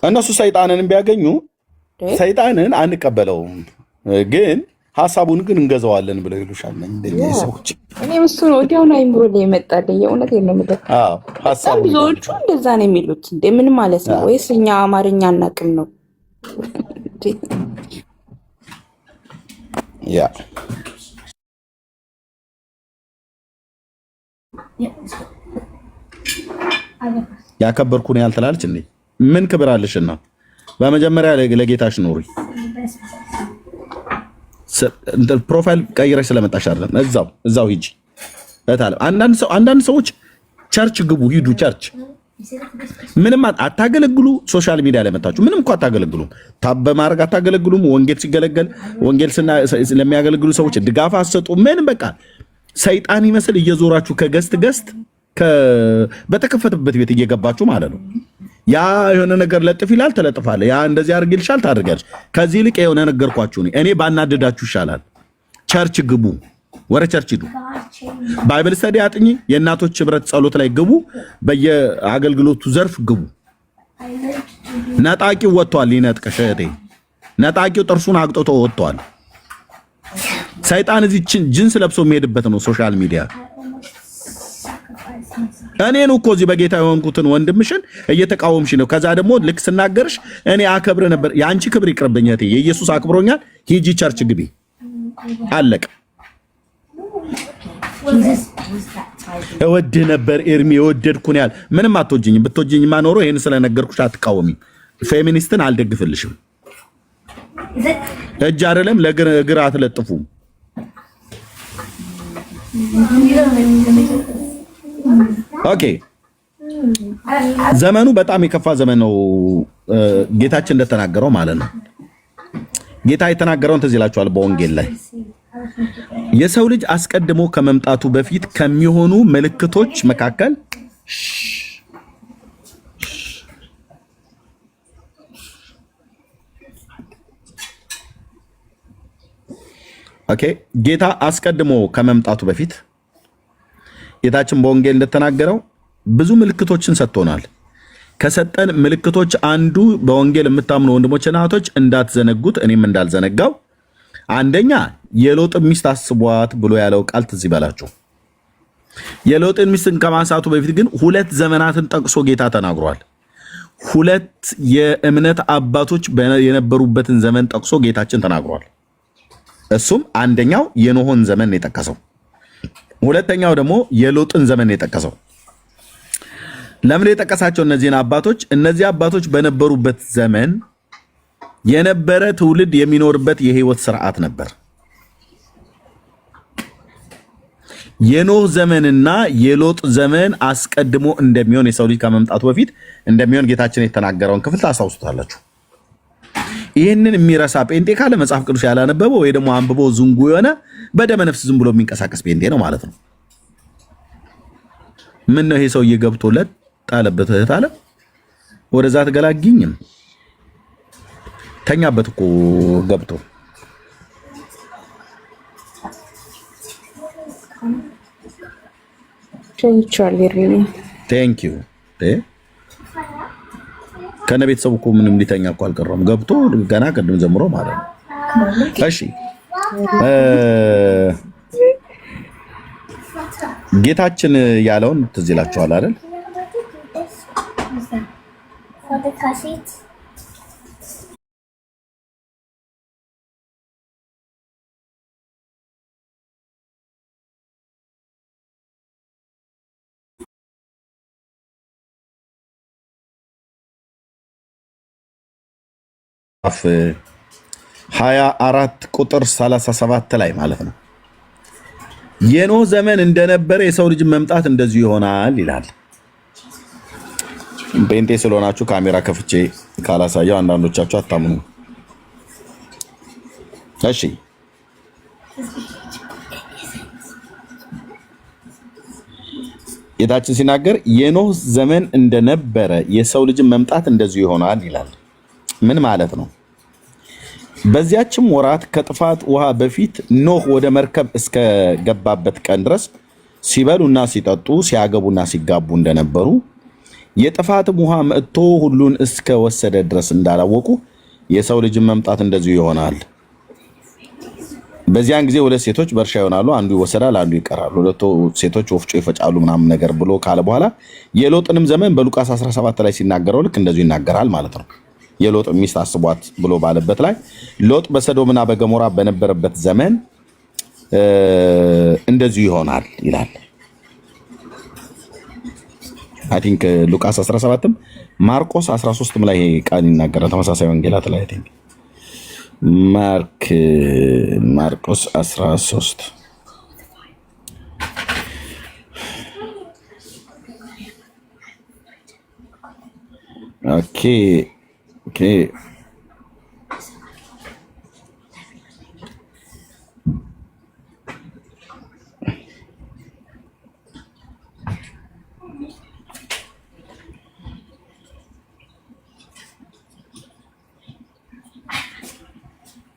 እነሱ ሰይጣንን ቢያገኙ ሰይጣንን አንቀበለውም ግን ሀሳቡን ግን እንገዛዋለን ብለው ይሉሻል። እንደዚህ ሰዎች እኔም እሱ ነው ወዲያውኑ አይምሮ ላይ የመጣልኝ። የእውነቴን ነው የምልህ። በጣም ብዙዎቹ እንደዛ ነው የሚሉት። እንደ ምን ማለት ነው? ወይስ እኛ አማርኛ አናውቅም ነው? ያ ያከበርኩን ያልተላለች እንዴ ምን ክብር አለሽና? በመጀመሪያ ለጌታሽ ኑሪ። ፕሮፋይል ቀይረሽ ስለመጣሽ አይደለም። እዛው ሂጂ እታለ አንዳንድ ሰዎች ቸርች ግቡ፣ ሂዱ ቸርች። ምንም አታገለግሉ። ሶሻል ሚዲያ ላይ መጣችሁ ምንም እኮ አታገለግሉም። ታብ በማድረግ አታገለግሉም። ወንጌል ሲገለገል ወንጌል ለሚያገለግሉ ሰዎች ድጋፍ አሰጡ። ምን በቃ ሰይጣን ይመስል እየዞራችሁ ከገስት ገስት በተከፈተበት ቤት እየገባችሁ ማለት ነው። ያ የሆነ ነገር ለጥፍ ይላል ተለጥፋለ። ያ እንደዚህ አድርግ ይልሻል ታደርጋለሽ። ከዚህ ይልቅ የሆነ ነገርኳችሁ እኔ ባናደዳችሁ ይሻላል። ቸርች ግቡ፣ ወደ ቸርች ሂዱ። ባይብል ስተዲ አጥኚ፣ የእናቶች ህብረት ጸሎት ላይ ግቡ፣ በየአገልግሎቱ ዘርፍ ግቡ። ነጣቂው ወጥቷል ሊነጥቀሽ እህቴ። ነጣቂው ጥርሱን አግጥቶ ወጥቷል። ሰይጣን እዚህ ጅንስ ለብሶ የሚሄድበት ነው ሶሻል ሚዲያ። እኔን እኮ እዚህ በጌታ የሆንኩትን ወንድምሽን እየተቃወምሽ ነው። ከዛ ደግሞ ልክ ስናገርሽ እኔ አከብር ነበር። የአንቺ ክብር ይቅርብኝ እህቴ። የኢየሱስ አክብሮኛል። ሂጂ ቸርች ግቢ፣ አለቀ። እወድህ ነበር ኤርሚ፣ የወደድኩን ያህል ምንም አትወጂኝም። ብትወጂኝማ ኖሮ ይሄን ስለነገርኩሽ አትቃወሚም። ፌሚኒስትን አልደግፍልሽም። እጅ አይደለም ለእግር አትለጥፉም። ኦኬ፣ ዘመኑ በጣም የከፋ ዘመን ነው። ጌታችን እንደተናገረው ማለት ነው። ጌታ የተናገረውን ትዝ ይላችኋል በወንጌል ላይ የሰው ልጅ አስቀድሞ ከመምጣቱ በፊት ከሚሆኑ ምልክቶች መካከል ኦኬ፣ ጌታ አስቀድሞ ከመምጣቱ በፊት ጌታችን በወንጌል እንደተናገረው ብዙ ምልክቶችን ሰጥቶናል። ከሰጠን ምልክቶች አንዱ በወንጌል የምታምኑ ወንድሞችና እህቶች እንዳትዘነጉት፣ እኔም እንዳልዘነጋው፣ አንደኛ የሎጥን ሚስት አስቧት ብሎ ያለው ቃል ትዝ ይበላችሁ። የሎጥን ሚስትን ከማንሳቱ በፊት ግን 2 ዘመናትን ጠቅሶ ጌታ ተናግሯል። 2 የእምነት አባቶች የነበሩበትን ዘመን ጠቅሶ ጌታችን ተናግሯል። እሱም አንደኛው የኖሆን ዘመን የጠቀሰው፣ ሁለተኛው ደግሞ የሎጥን ዘመን የጠቀሰው። ለምን የጠቀሳቸው እነዚህን አባቶች? እነዚህ አባቶች በነበሩበት ዘመን የነበረ ትውልድ የሚኖርበት የህይወት ስርዓት ነበር። የኖህ ዘመንና የሎጥ ዘመን አስቀድሞ እንደሚሆን የሰው ልጅ ከመምጣቱ በፊት እንደሚሆን ጌታችን የተናገረውን ክፍል ታስታውሱታላችሁ። ይህንን የሚረሳ ጴንጤ ካለ መጽሐፍ ቅዱስ ያላነበበው ወይ ደግሞ አንብቦ ዝንጉ የሆነ በደመ ነፍስ ዝም ብሎ የሚንቀሳቀስ ጴንጤ ነው ማለት ነው። ምን ነው ይሄ ሰውዬ ገብቶለት ጣለበት እህት አለ ወደዛ ተገላግኝም ተኛበት እኮ ገብቶ። ቴንክ ዩ ከነ ቤተሰቡ እኮ ምንም ሊተኛ እኮ አልቀረም። ገብቶ ገና ቅድም ጀምሮ ማለት ነው። እሺ ጌታችን ያለውን ትዝ ይላችኋል አይደል? 24 ቁጥር 37 ላይ ማለት ነው። የኖህ ዘመን እንደነበረ የሰው ልጅ መምጣት እንደዚሁ ይሆናል ይላል። ጴንጤ ስለሆናችሁ ካሜራ ከፍቼ ካላሳየው አንዳንዶቻችሁ አታምኑ። እሺ ጌታችን ሲናገር የኖህ ዘመን እንደነበረ የሰው ልጅ መምጣት እንደዚሁ ይሆናል ይላል። ምን ማለት ነው? በዚያችም ወራት ከጥፋት ውሃ በፊት ኖህ ወደ መርከብ እስከገባበት ቀን ድረስ ሲበሉና ሲጠጡ ሲያገቡና ሲጋቡ እንደነበሩ የጥፋትም ውሃ መጥቶ ሁሉን እስከወሰደ ድረስ እንዳላወቁ የሰው ልጅን መምጣት እንደዚሁ ይሆናል። በዚያን ጊዜ ሁለት ሴቶች በእርሻ ይሆናሉ፣ አንዱ ይወሰዳል፣ አንዱ ይቀራል። ሁለቱ ሴቶች ወፍጮ ይፈጫሉ ምናምን ነገር ብሎ ካለ በኋላ የሎጥንም ዘመን በሉቃስ 17 ላይ ሲናገረው ልክ እንደዚሁ ይናገራል ማለት ነው። የሎጥ ሚስት አስቧት ብሎ ባለበት ላይ ሎጥ በሰዶምና በገሞራ በነበረበት ዘመን እንደዚሁ ይሆናል ይላል። አይ ቲንክ ሉቃስ 17ም ማርቆስ 13ም ላይ ቃል ይናገራል። ተመሳሳይ ወንጌላት ላይ አይ ቲንክ ማርቆስ 13 ኦኬ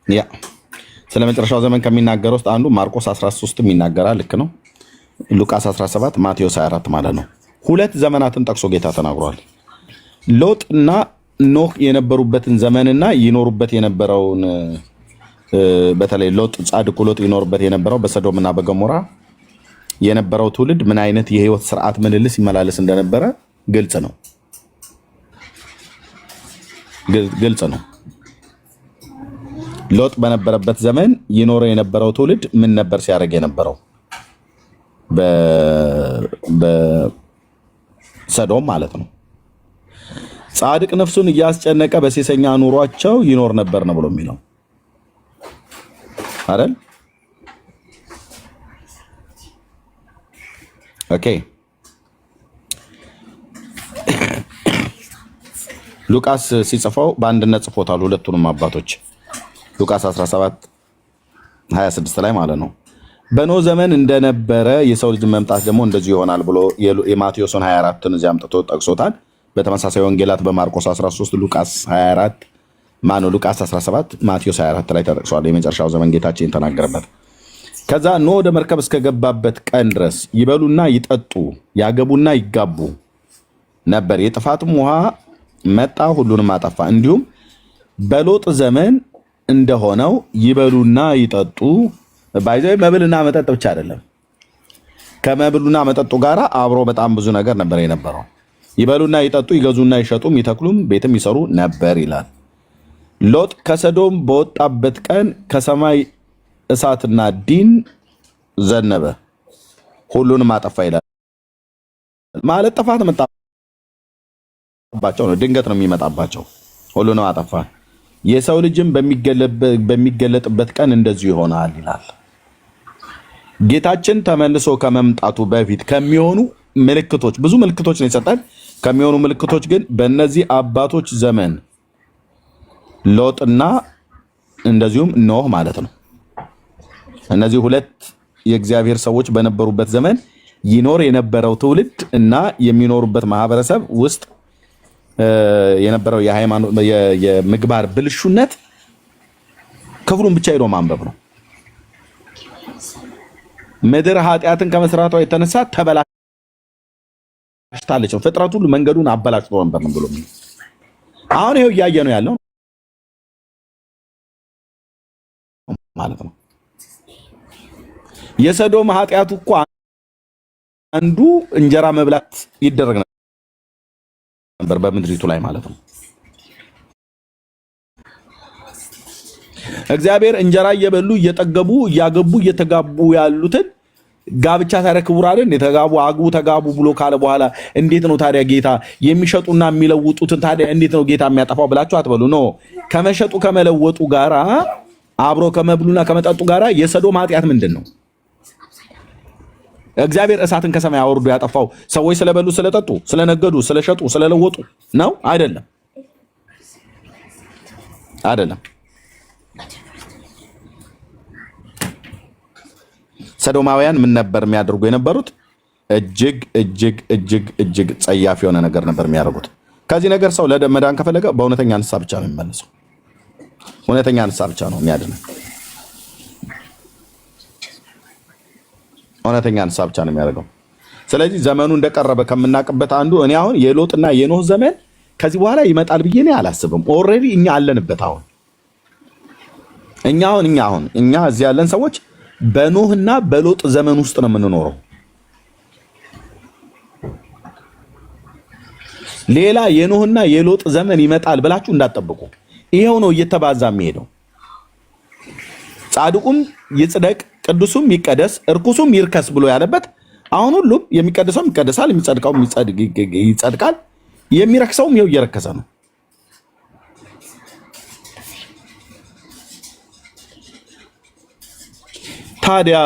ያ ስለ መጨረሻው ዘመን ከሚናገረው ውስጥ አንዱ ማርቆስ 13ም ይናገራል። ልክ ነው። ሉቃስ 17፣ ማቴዎስ 24 ማለት ነው። ሁለት ዘመናትን ጠቅሶ ጌታ ተናግሯል። ሎጥ እና ኖህ የነበሩበትን ዘመንና ይኖሩበት የነበረውን በተለይ ሎጥ ጻድቁ ሎጥ ይኖርበት የነበረው በሰዶምና በገሞራ የነበረው ትውልድ ምን አይነት የህይወት ስርዓት ምልልስ ይመላለስ እንደነበረ ግልጽ ነው። ሎጥ በነበረበት ዘመን ይኖረው የነበረው ትውልድ ምን ነበር ሲያደርግ የነበረው? በሰዶም ማለት ነው። ጻድቅ ነፍሱን እያስጨነቀ በሴሰኛ ኑሯቸው ይኖር ነበር ነው ብሎ የሚለው አይደል? ኦኬ ሉቃስ ሲጽፈው በአንድነት ጽፎታል ሁለቱንም አባቶች። ሉቃስ 17:26 ላይ ማለት ነው። በኖህ ዘመን እንደነበረ የሰው ልጅ መምጣት ደግሞ እንደዚሁ ይሆናል ብሎ የማቴዎስን 24ን እዚያ አምጥቶ ጠቅሶታል። በተመሳሳይ ወንጌላት በማርቆስ 13፣ ሉቃስ 24 ሉቃስ 17፣ ማቴዎስ 24 ላይ ተጠቅሷል። የመጨረሻው ዘመን ጌታችን የተናገረበት። ከዛ ኖህ ወደ መርከብ እስከገባበት ቀን ድረስ ይበሉና ይጠጡ ያገቡና ይጋቡ ነበር። የጥፋትም ውሃ መጣ ሁሉንም አጠፋ። እንዲሁም በሎጥ ዘመን እንደሆነው ይበሉና ይጠጡ። ባይዘይ መብልና መጠጥ ብቻ አይደለም፣ ከመብሉና መጠጡ ጋር አብሮ በጣም ብዙ ነገር ነበር የነበረው። ይበሉና ይጠጡ፣ ይገዙና ይሸጡም፣ ይተክሉም፣ ቤትም ይሰሩ ነበር ይላል። ሎጥ ከሰዶም በወጣበት ቀን ከሰማይ እሳትና ዲን ዘነበ፣ ሁሉንም አጠፋ ይላል። ማለት ጥፋት መጣባቸው ነው፣ ድንገት ነው የሚመጣባቸው። ሁሉንም አጠፋ። የሰው ልጅም በሚገለጥበት ቀን እንደዚሁ ይሆናል ይላል። ጌታችን ተመልሶ ከመምጣቱ በፊት ከሚሆኑ ምልክቶች፣ ብዙ ምልክቶች ነው የሰጠን። ከሚሆኑ ምልክቶች ግን በእነዚህ አባቶች ዘመን ሎጥና እንደዚሁም ኖህ ማለት ነው፣ እነዚህ ሁለት የእግዚአብሔር ሰዎች በነበሩበት ዘመን ይኖር የነበረው ትውልድ እና የሚኖሩበት ማህበረሰብ ውስጥ የነበረው የምግባር ብልሹነት ክፍሉን ብቻ ሄዶ ማንበብ ነው። ምድር ኃጢአትን ከመስራቷ የተነሳ ተበላሽታለች። ፍጥረት ሁሉ መንገዱን አበላሽቶ ነበር ነው ብሎ አሁን ይሄው እያየ ነው ያለው ማለት ነው። የሰዶም ኃጢአቱ እኮ አንዱ እንጀራ መብላት ይደረግ ነበር በምድሪቱ ላይ ማለት ነው። እግዚአብሔር እንጀራ እየበሉ እየጠገቡ እያገቡ እየተጋቡ ያሉትን ጋብቻ ታዲያ ክቡር አይደል? ተጋቡ አግቡ ተጋቡ ብሎ ካለ በኋላ እንዴት ነው ታዲያ ጌታ የሚሸጡና የሚለውጡትን ታዲያ እንዴት ነው ጌታ የሚያጠፋው ብላችሁ አትበሉ። ኖ ከመሸጡ ከመለወጡ ጋራ አብሮ ከመብሉና ከመጠጡ ጋራ የሰዶም ኃጢአት ምንድን ነው? እግዚአብሔር እሳትን ከሰማይ አወርዶ ያጠፋው ሰዎች ስለበሉ ስለጠጡ ስለነገዱ ስለሸጡ ስለለወጡ ነው? አይደለም፣ አይደለም። ሰዶማውያን ምን ነበር የሚያደርጉ የነበሩት? እጅግ እጅግ እጅግ እጅግ ጸያፍ የሆነ ነገር ነበር የሚያደርጉት። ከዚህ ነገር ሰው ለመዳን ከፈለገ በእውነተኛ ንስሐ ብቻ ነው የሚመለሰው። እውነተኛ ንስሐ ብቻ ነው የሚያድነው። እውነተኛ ንስሐ ብቻ ነው የሚያደርገው። ስለዚህ ዘመኑ እንደቀረበ ከምናውቅበት አንዱ እኔ አሁን የሎጥና የኖህ ዘመን ከዚህ በኋላ ይመጣል ብዬ እኔ አላስብም። ኦልሬዲ እኛ አለንበት። አሁን እኛ እዚህ ያለን ሰዎች በኖህና በሎጥ ዘመን ውስጥ ነው የምንኖረው። ሌላ የኖህና የሎጥ ዘመን ይመጣል ብላችሁ እንዳትጠብቁ። ይሄው ነው እየተባዛ የሚሄደው። ጻድቁም ይጽደቅ፣ ቅዱሱም ይቀደስ፣ እርኩሱም ይርከስ ብሎ ያለበት አሁን ሁሉም የሚቀደሰውም ይቀደሳል፣ የሚጸድቀውም ይጸድቃል፣ የሚረክሰውም ይኸው እየረከሰ ነው። ታዲያ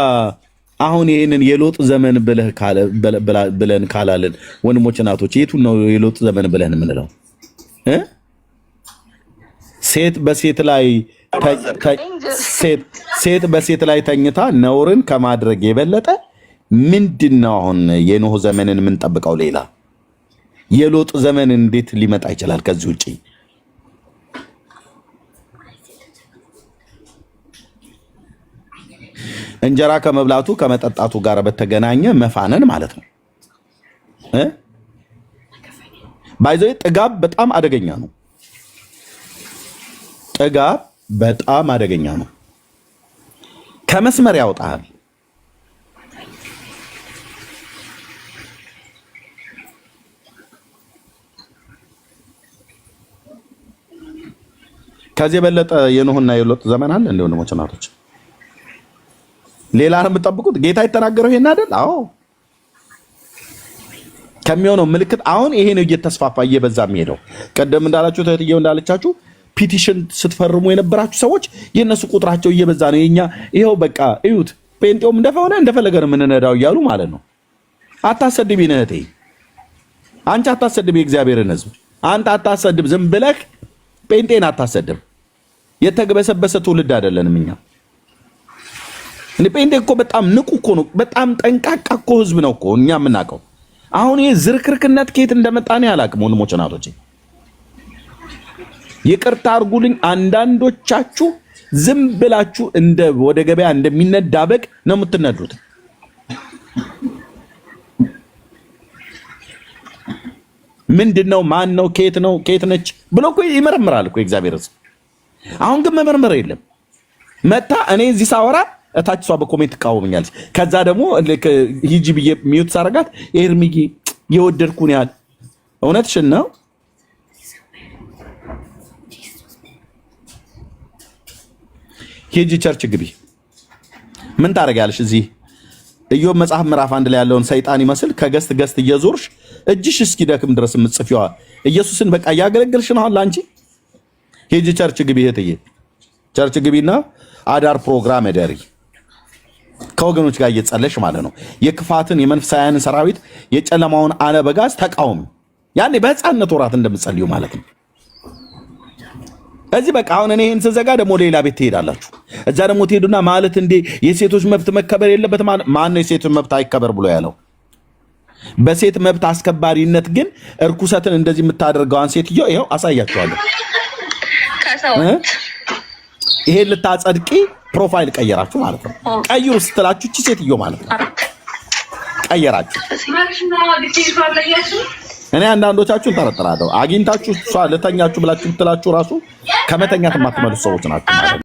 አሁን ይሄንን የሎጥ ዘመን ብለን ካላልን ወንድሞች እናቶች፣ የቱን ነው የሎጥ ዘመን ብለን የምንለው? ሴት በሴት ላይ ተኝታ ነውርን ከማድረግ የበለጠ ምንድን ነው አሁን የኖህ ዘመንን የምንጠብቀው? ሌላ የሎጥ ዘመን እንዴት ሊመጣ ይችላል ከዚህ ውጪ? እንጀራ ከመብላቱ ከመጠጣቱ ጋር በተገናኘ መፋነን ማለት ነው። ባይዘይ ጥጋብ በጣም አደገኛ ነው። ጥጋብ በጣም አደገኛ ነው። ከመስመር ያወጣል። ከዚህ የበለጠ የኖህና የሎጥ ዘመን አለ እንደ ወንድሞች እናቶች? ሌላ ነው የምትጠብቁት? ጌታ የተናገረው ይሄን አይደል? አዎ ከሚሆነው ምልክት አሁን ይሄ ነው እየተስፋፋ እየበዛ የሚሄደው። ቀደም እንዳላችሁ ተህትየው እንዳለቻችሁ ፒቲሽን ስትፈርሙ የነበራችሁ ሰዎች የነሱ ቁጥራቸው እየበዛ ነው። የኛ ይሄው በቃ እዩት፣ ጴንጤውም እንደፈለገ ነው የምንነዳው እያሉ ማለት ነው። አታሰድቢ ነህቴ፣ አንቺ አታሰድቢ የእግዚአብሔርን ሕዝብ አንተ አታሰድብ። ዝም ብለህ ጴንጤን አታሰድብ። የተግበሰበሰ ትውልድ አይደለንም እኛ። ጴንጤ እኮ በጣም ንቁ እኮ ነው። በጣም ጠንቃቃ እኮ ሕዝብ ነው እኮ እኛ የምናውቀው። አሁን ይሄ ዝርክርክነት ከየት እንደመጣ እኔ አላውቅም ወንድሞች እናቶቼ። ይቅርታ አድርጉልኝ። አንዳንዶቻችሁ ዝም ብላችሁ ወደ ገበያ እንደሚነዳ በግ ነው የምትነዱት። ምንድነው? ማን ነው? ከየት ነች ብሎ እኮ ይመረምራል እኮ እግዚአብሔር ሕዝብ። አሁን ግን መመርመር የለም። መታ እኔ እዚህ ሳወራ እታች እሷ በኮሜንት ትቃወመኛለች። ከዛ ደግሞ ሂጂ ብዬ ሚዩት ሳረጋት ኤርሚጌ የወደድኩን ያህል እውነትሽን ነው። ሂጂ ቸርች ግቢ። ምን ታደርጊያለሽ? እዚህ ኢዮብ መጽሐፍ ምዕራፍ 1 ላይ ያለውን ሰይጣን ይመስል ከገስት ገስት እየዞርሽ እጅሽ እስኪደክም ድረስ የምትጽፊዋ ኢየሱስን በቃ እያገለገልሽ ነው አንቺ። ሂጂ ቸርች ግቢ እህትዬ፣ ቸርች ግቢና አዳር ፕሮግራም እደሪ ከወገኖች ጋር እየጸለሽ ማለት ነው። የክፋትን የመንፈሳውያንን ሰራዊት የጨለማውን አነበጋዝ ተቃውሚ። ያኔ በህፃንነት ወራት እንደምትጸልዩ ማለት ነው። እዚህ በቃ አሁን እኔ ይሄን ስዘጋ ደግሞ ሌላ ቤት ትሄዳላችሁ። እዛ ደግሞ ትሄዱና ማለት እንዴ የሴቶች መብት መከበር የለበት ማለት ማን ነው? የሴቶች መብት አይከበር ብሎ ያለው? በሴት መብት አስከባሪነት ግን እርኩሰትን እንደዚህ የምታደርገዋን ሴትዮ ይኸው አሳያችኋለሁ። ይሄን ልታጸድቂ ፕሮፋይል ቀየራችሁ ማለት ነው። ቀይሩ ስትላችሁ እቺ ሴትዮ ማለት ነው ቀየራችሁ። እኔ አንዳንዶቻችሁን ጠረጥራለሁ። አግኝታችሁ እሷ ልተኛችሁ ብላችሁ ብትላችሁ ራሱ ከመተኛት የማትመልሱ ሰዎች ናቸው ማለት ነው።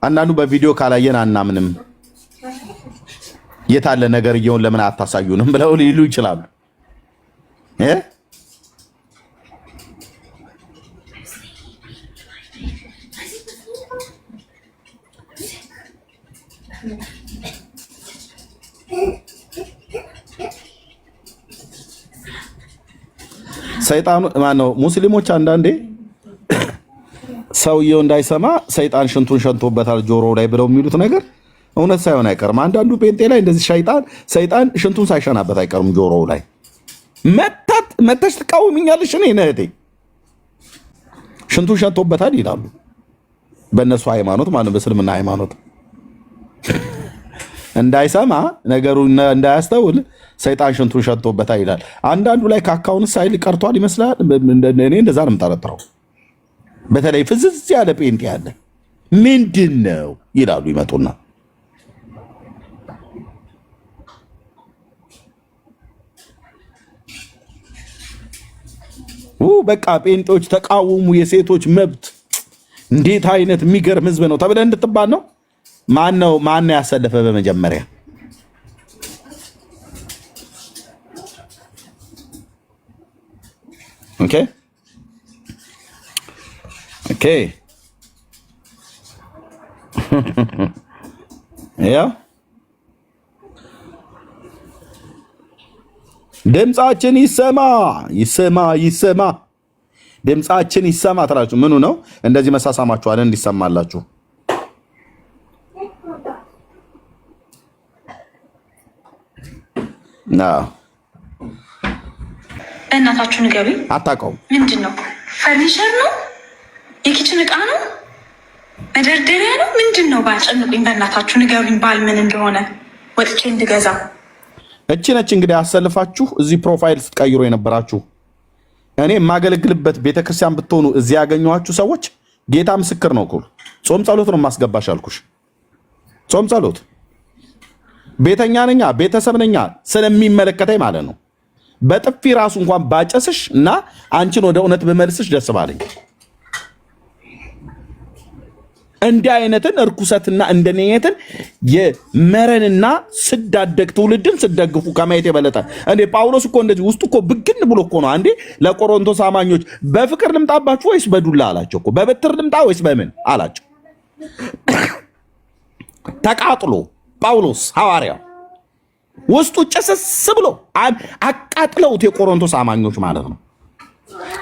አንዳንዱ በቪዲዮ ካላየን አናምንም የታለ ነገርየውን ለምን አታሳዩንም ብለው ሊሉ ይችላሉ። ሰይጣኑ ማነው? ሙስሊሞች አንዳንዴ ሰውየው እንዳይሰማ ሰይጣን ሽንቱን ሸንቶበታል ጆሮ ላይ ብለው የሚሉት ነገር እውነት ሳይሆን አይቀርም። አንዳንዱ ጴንጤ ላይ እንደዚህ ሰይጣን ሽንቱን ሳይሸናበት አይቀርም ጆሮው ላይ መተሽ ትቃወሚኛለሽ እኔ ነህቴ ሽንቱን ሸንቶበታል ይላሉ። በእነሱ ሃይማኖት ማለት በእስልምና ሃይማኖት እንዳይሰማ ነገሩ እንዳያስተውል ሰይጣን ሽንቱን ሸንቶበታል ይላል። አንዳንዱ ላይ ካካውን ሳይል ቀርቷል ይመስላል። እኔ እንደዛ ነው የምጠረጥረው። በተለይ ፍዝዝ ያለ ጴንጤ ያለ ምንድን ነው ይላሉ ይመጡና በቃ ጴንጤዎች ተቃወሙ የሴቶች መብት እንዴት አይነት የሚገርም ህዝብ ነው ተብለ እንድትባል ነው። ማን ያሰለፈ በመጀመሪያ ኦኬ ያ ድምጻችን ይሰማ ድምጻችን ይሰማ ትላችሁ። ምኑ ነው እንደዚህ መሳሳማችኋል እንዲሰማላችሁ? እናታችሁ ንገቢ። አታውቀውም። ምንድን ነው? ፈርኒቸር ነው? የኪችን እቃ ነው? መደርደሪያ ነው? ምንድን ነው? ባጨንቁኝ፣ በእናታችሁ ንገሩኝ። ባል ምን እንደሆነ ወጥቼ እንድገዛ። እቺ ነች እንግዲህ አሰልፋችሁ እዚህ ፕሮፋይል ስትቀይሩ የነበራችሁ። እኔ የማገለግልበት ቤተክርስቲያን ብትሆኑ እዚህ ያገኘኋችሁ ሰዎች ጌታ ምስክር ነው እኮ ጾም ጸሎት ነው ማስገባሽ አልኩሽ። ጾም ጸሎት ቤተኛ ነኛ ቤተሰብ ነኛ ስለሚመለከተኝ ማለት ነው። በጥፊ ራሱ እንኳን ባጨስሽ እና አንቺን ወደ እውነት በመልስሽ ደስ ባለኝ። እንዲህ አይነትን እርኩሰትና እንደነየትን የመረንና ስዳደግ ትውልድን ስደግፉ ከማየት የበለጠ እንዴ ጳውሎስ እኮ እንደዚህ ውስጡ እኮ ብግን ብሎ እኮ ነው። አንዴ ለቆሮንቶስ አማኞች በፍቅር ልምጣባችሁ ወይስ በዱላ አላቸው እኮ። በበትር ልምጣ ወይስ በምን አላቸው። ተቃጥሎ ጳውሎስ ሐዋርያው ውስጡ ጨሰስ ብሎ አቃጥለውት የቆሮንቶስ አማኞች ማለት ነው።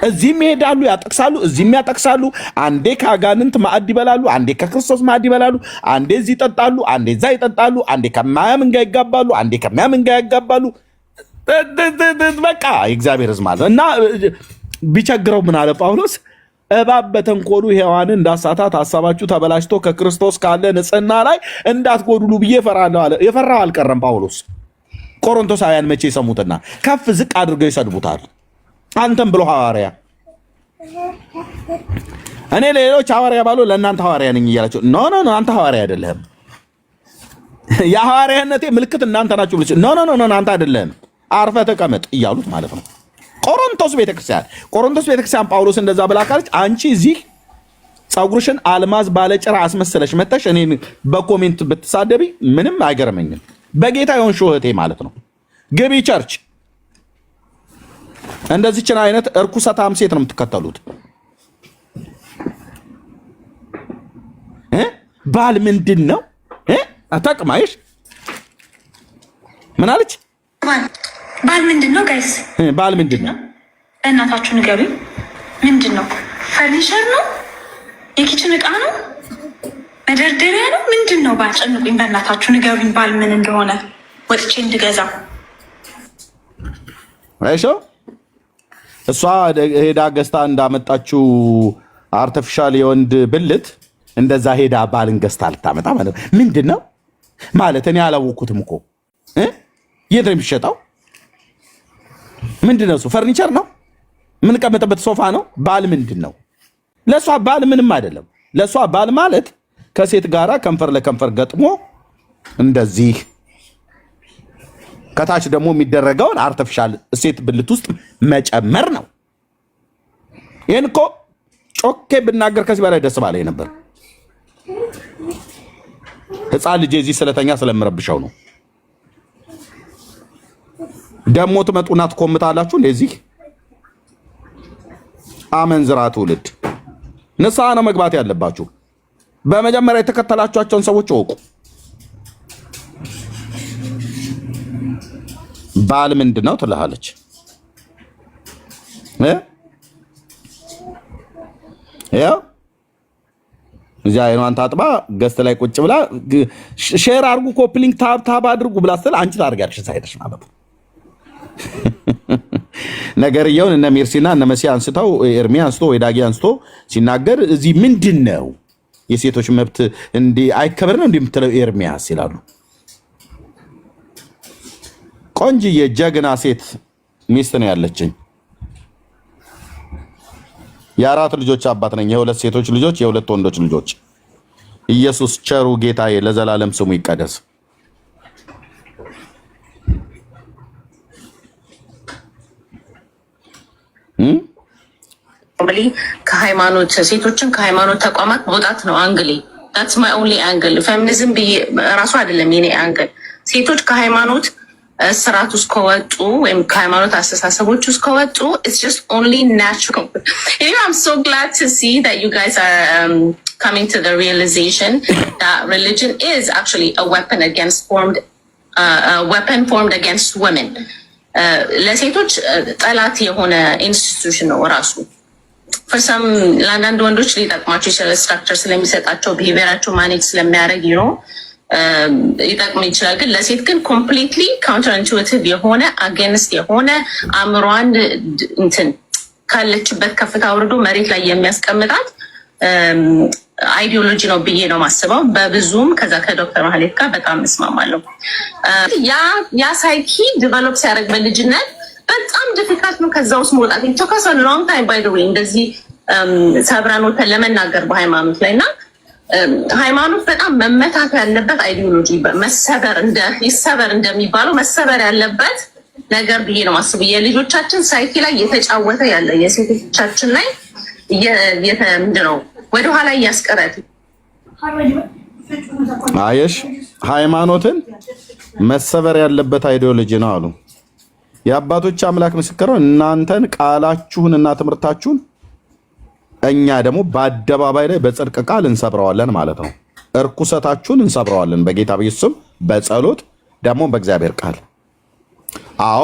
እዚህም ይሄዳሉ ያጠቅሳሉ፣ እዚህም ያጠቅሳሉ። አንዴ ከአጋንንት ማዕድ ይበላሉ፣ አንዴ ከክርስቶስ ማዕድ ይበላሉ፣ አንዴ እዚህ ይጠጣሉ፣ አንዴ እዛ ይጠጣሉ፣ አንዴ ከማያምን ጋር ይጋባሉ፣ አንዴ ከማያምን ጋር ያጋባሉ። በቃ የእግዚአብሔር ሕዝብ ማለት እና ቢቸግረው ምን አለ ጳውሎስ? እባብ በተንኮሉ ሔዋንን እንዳሳታት ሀሳባችሁ ተበላሽቶ ከክርስቶስ ካለ ንጽሕና ላይ እንዳትጎድሉ ብዬ እፈራለሁ አለ። የፈራው አልቀረም ጳውሎስ። ቆሮንቶሳውያን መቼ ይሰሙትና ከፍ ዝቅ አድርገው ይሰድቡታል። አንተም ብሎ ሐዋርያ እኔ ለሌሎች ሐዋርያ ባሉ ለእናንተ ሐዋርያ ነኝ እያላቸው ኖ አንተ ሐዋርያ አይደለህም። የሐዋርያነቴ ምልክት እናንተ ናችሁ ብለሽ ኖ አንተ አይደለህም አርፈህ ተቀመጥ እያሉት ማለት ነው። ቆሮንቶስ ቤተክርስቲያን ጳውሎስ እንደዛ ብላ ካለች አንቺ እዚህ ፀጉርሽን አልማዝ ባለጭራ አስመሰለሽ መተሽ እኔን በኮሜንት ብትሳደቢ ምንም አይገርመኝም። በጌታ የሆን ሾህቴ ማለት ነው። ግቢ ቸርች። እንደዚችን አይነት እርኩሰታም ሴት ነው የምትከተሉት። ባል ምንድን ነው አታቅማይሽ? ምን አለች? ባል ምንድን ነው ጋይስ? ባል ምንድን ነው? እናታችሁ ንገቢ። ምንድን ነው? ፈርኒቸር ነው? የኪችን እቃ ነው? መደርደሪያ ነው? ምንድን ነው? ባጨንቁኝ፣ በእናታችሁ ንገሩኝ። ባል ምን እንደሆነ ወጥቼ እንድገዛ። አይሾ እሷ ሄዳ ገዝታ እንዳመጣችው አርቲፊሻል የወንድ ብልት እንደዛ ሄዳ ባልን ገዝታ ልታመጣ ማለት ምንድን ነው ማለት? እኔ አላወኩትም እኮ የት ነው የሚሸጠው? ምንድን ነው እሱ? ፈርኒቸር ነው? የምንቀመጥበት ሶፋ ነው? ባል ምንድን ነው? ለእሷ ባል ምንም አይደለም። ለእሷ ባል ማለት ከሴት ጋራ ከንፈር ለከንፈር ገጥሞ እንደዚህ ከታች ደግሞ የሚደረገውን አርቲፊሻል ሴት ብልት ውስጥ መጨመር ነው። ይህን እኮ ጮኬ ብናገር ከዚህ በላይ ደስ ባለኝ ነበር። ህፃን ልጅ እዚህ ስለተኛ ስለምረብሸው ነው። ደሞ ትመጡና ትኮምታላችሁ እንደዚህ አመንዝራ ትውልድ። ንስሐ ነው መግባት ያለባችሁ። በመጀመሪያ የተከተላችኋቸውን ሰዎች እወቁ። ባል ምንድነው ትልሃለች ያው እዚያ አይኗን ታጥባ ገስት ላይ ቁጭ ብላ ሼር አድርጉ ኮፕሊንግ ታብ አድርጉ ብላ ስትል አንቺ ታርጋለሽ ሳይደርሽ ማለት ነው። ነገርየውን እነ ሜርሲና እነ መሲ አንስተው ኤርሚ አንስቶ ወይ ዳጊ አንስቶ ሲናገር እዚህ ምንድነው የሴቶች መብት እንዴ አይከበር ነው እንደምትለው ኤርሚያስ ይላሉ። ቆንጆ የጀግና ሴት ሚስት ነው ያለችኝ። የአራት ልጆች አባት ነኝ። የሁለት ሴቶች ልጆች የሁለት ወንዶች ልጆች። ኢየሱስ ቸሩ ጌታዬ ለዘላለም ስሙ ይቀደስ። ከሃይማኖት ሴቶችን ከሃይማኖት ተቋማት መውጣት ነው አንግሌ። that's my only angle ፌሚኒዝም ራሱ አይደለም የኔ አንግል። ሴቶች ከሃይማኖት ስርዓት ውስጥ ከወጡ ወይም ከሃይማኖት አስተሳሰቦች ውስጥ ከወጡ it's just only natural. Anyway, I'm so glad to see that you guys are coming to the realization that religion is actually a weapon formed against women. ለሴቶች ጠላት የሆነ ኢንስቲትዩሽን ነው ራሱ። for some ለአንዳንድ ወንዶች ሊጠቅማቸው ይችላል፣ ስትራክቸር ስለሚሰጣቸው ቢሄቪየራቸው ማኔጅ ስለሚያደርግ ይጠቅም ይችላል። ግን ለሴት ግን ኮምፕሊትሊ ካውንተር ኢንቱዊቲቭ የሆነ አጌንስት የሆነ አእምሯን እንትን ካለችበት ከፍታ አውርዶ መሬት ላይ የሚያስቀምጣት አይዲዮሎጂ ነው ብዬ ነው ማስበው። በብዙም ከዛ ከዶክተር ማህሌት ጋር በጣም እስማማለሁ። ያ ሳይኪ ዲቨሎፕ ሲያደርግ በልጅነት በጣም ዲፊካልት ነው ከዛ ውስጥ መውጣት። ቶካስ ሎንግ ታይም ባይ ዘ ዌይ እንደዚህ ሰብረን ወተን ለመናገር በሃይማኖት ላይ እና ሃይማኖት በጣም መመታት ያለበት አይዲዮሎጂ ይሰበር እንደሚባለው መሰበር ያለበት ነገር ብዬ ነው ማስበው። የልጆቻችን ሳይኪ ላይ እየተጫወተ ያለ የሴቶቻችን ላይ ምንድነው ወደኋላ እያስቀረት አየሽ፣ ሃይማኖትን መሰበር ያለበት አይዲዮሎጂ ነው አሉ የአባቶች አምላክ ምስክር ነው። እናንተን ቃላችሁን እና ትምህርታችሁን እኛ ደግሞ በአደባባይ ላይ በጽድቅ ቃል እንሰብረዋለን ማለት ነው። እርኩሰታችሁን እንሰብረዋለን በጌታ በኢየሱስ ስም፣ በጸሎት ደግሞ በእግዚአብሔር ቃል። አዎ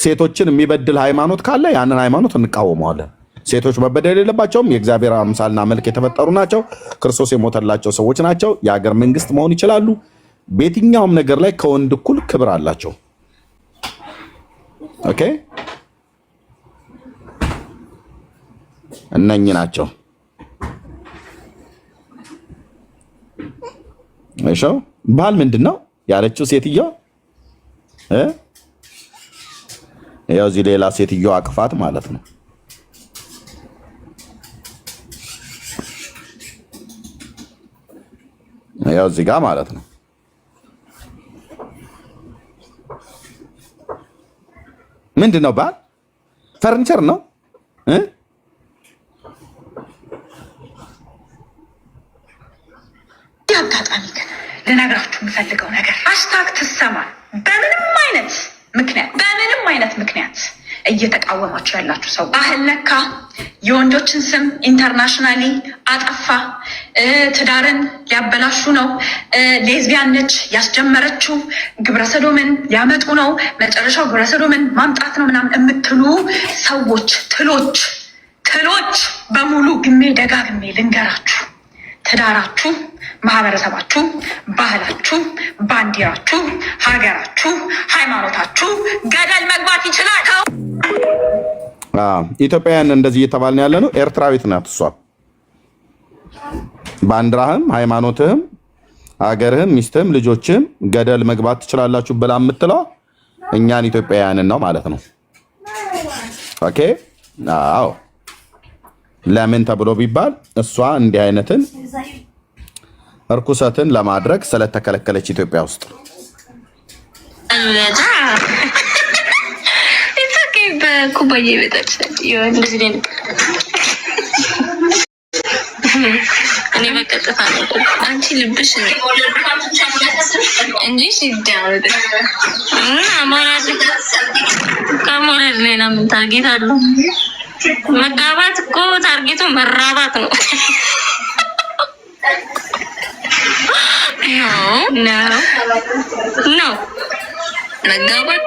ሴቶችን የሚበድል ሃይማኖት ካለ ያንን ሃይማኖት እንቃወመዋለን። ሴቶች መበደል የለባቸውም። የእግዚአብሔር አምሳልና መልክ የተፈጠሩ ናቸው። ክርስቶስ የሞተላቸው ሰዎች ናቸው። የሀገር መንግስት መሆን ይችላሉ። በየትኛውም ነገር ላይ ከወንድ እኩል ክብር አላቸው። ኦኬ፣ እነኚህ ናቸው። እሺ፣ ባል ምንድን ነው ያለችው ሴትዮ? ያው እዚህ ሌላ ሴትዮ አቅፋት ማለት ነው። ያው እዚህ ጋር ማለት ነው። ምንድን ነው ባል? ፈርኒቸር ነው። አጋጣሚ ግን ልነግራችሁ የምፈልገው ነገር ሃሽታግ ትሰማ በምንም አይነት ምክንያት እየተቃወማችሁ ያላችሁ ሰው ባህል ነካ፣ የወንዶችን ስም ኢንተርናሽናሊ አጠፋ፣ ትዳርን ሊያበላሹ ነው፣ ሌዝቢያን ነች ያስጀመረችው፣ ግብረሰዶምን ሊያመጡ ነው፣ መጨረሻው ግብረሰዶምን ማምጣት ነው ምናምን የምትሉ ሰዎች ትሎች በሙሉ ግሜ ደጋግሜ ልንገራችሁ፣ ትዳራችሁ፣ ማህበረሰባችሁ፣ ባህላችሁ፣ ባንዲራችሁ፣ ሀገራችሁ፣ ሃይማኖታችሁ ገደል መግባት ይችላል። ኢትዮጵያውያን እንደዚህ እየተባልን ያለ ነው። ኤርትራዊት ናት እሷ። ባንዲራህም ሃይማኖትህም ሀገርህም ሚስትህም ልጆችህም ገደል መግባት ትችላላችሁ ብላ የምትለው እኛን ኢትዮጵያውያንን ነው ማለት ነው። ኦኬ። አዎ፣ ለምን ተብሎ ቢባል እሷ እንዲህ አይነትን እርኩሰትን ለማድረግ ስለተከለከለች ኢትዮጵያ ውስጥ ኩባያ ይበጣች እኔ በቀጥታ አንቺ ልብሽ እንጂ ሲዳውድ አማራት ከሞረድ ሌላ ምን ታርጌት አለው? መጋባት እኮ ታርጌቱ መራባት ነው። ኖ መጋባት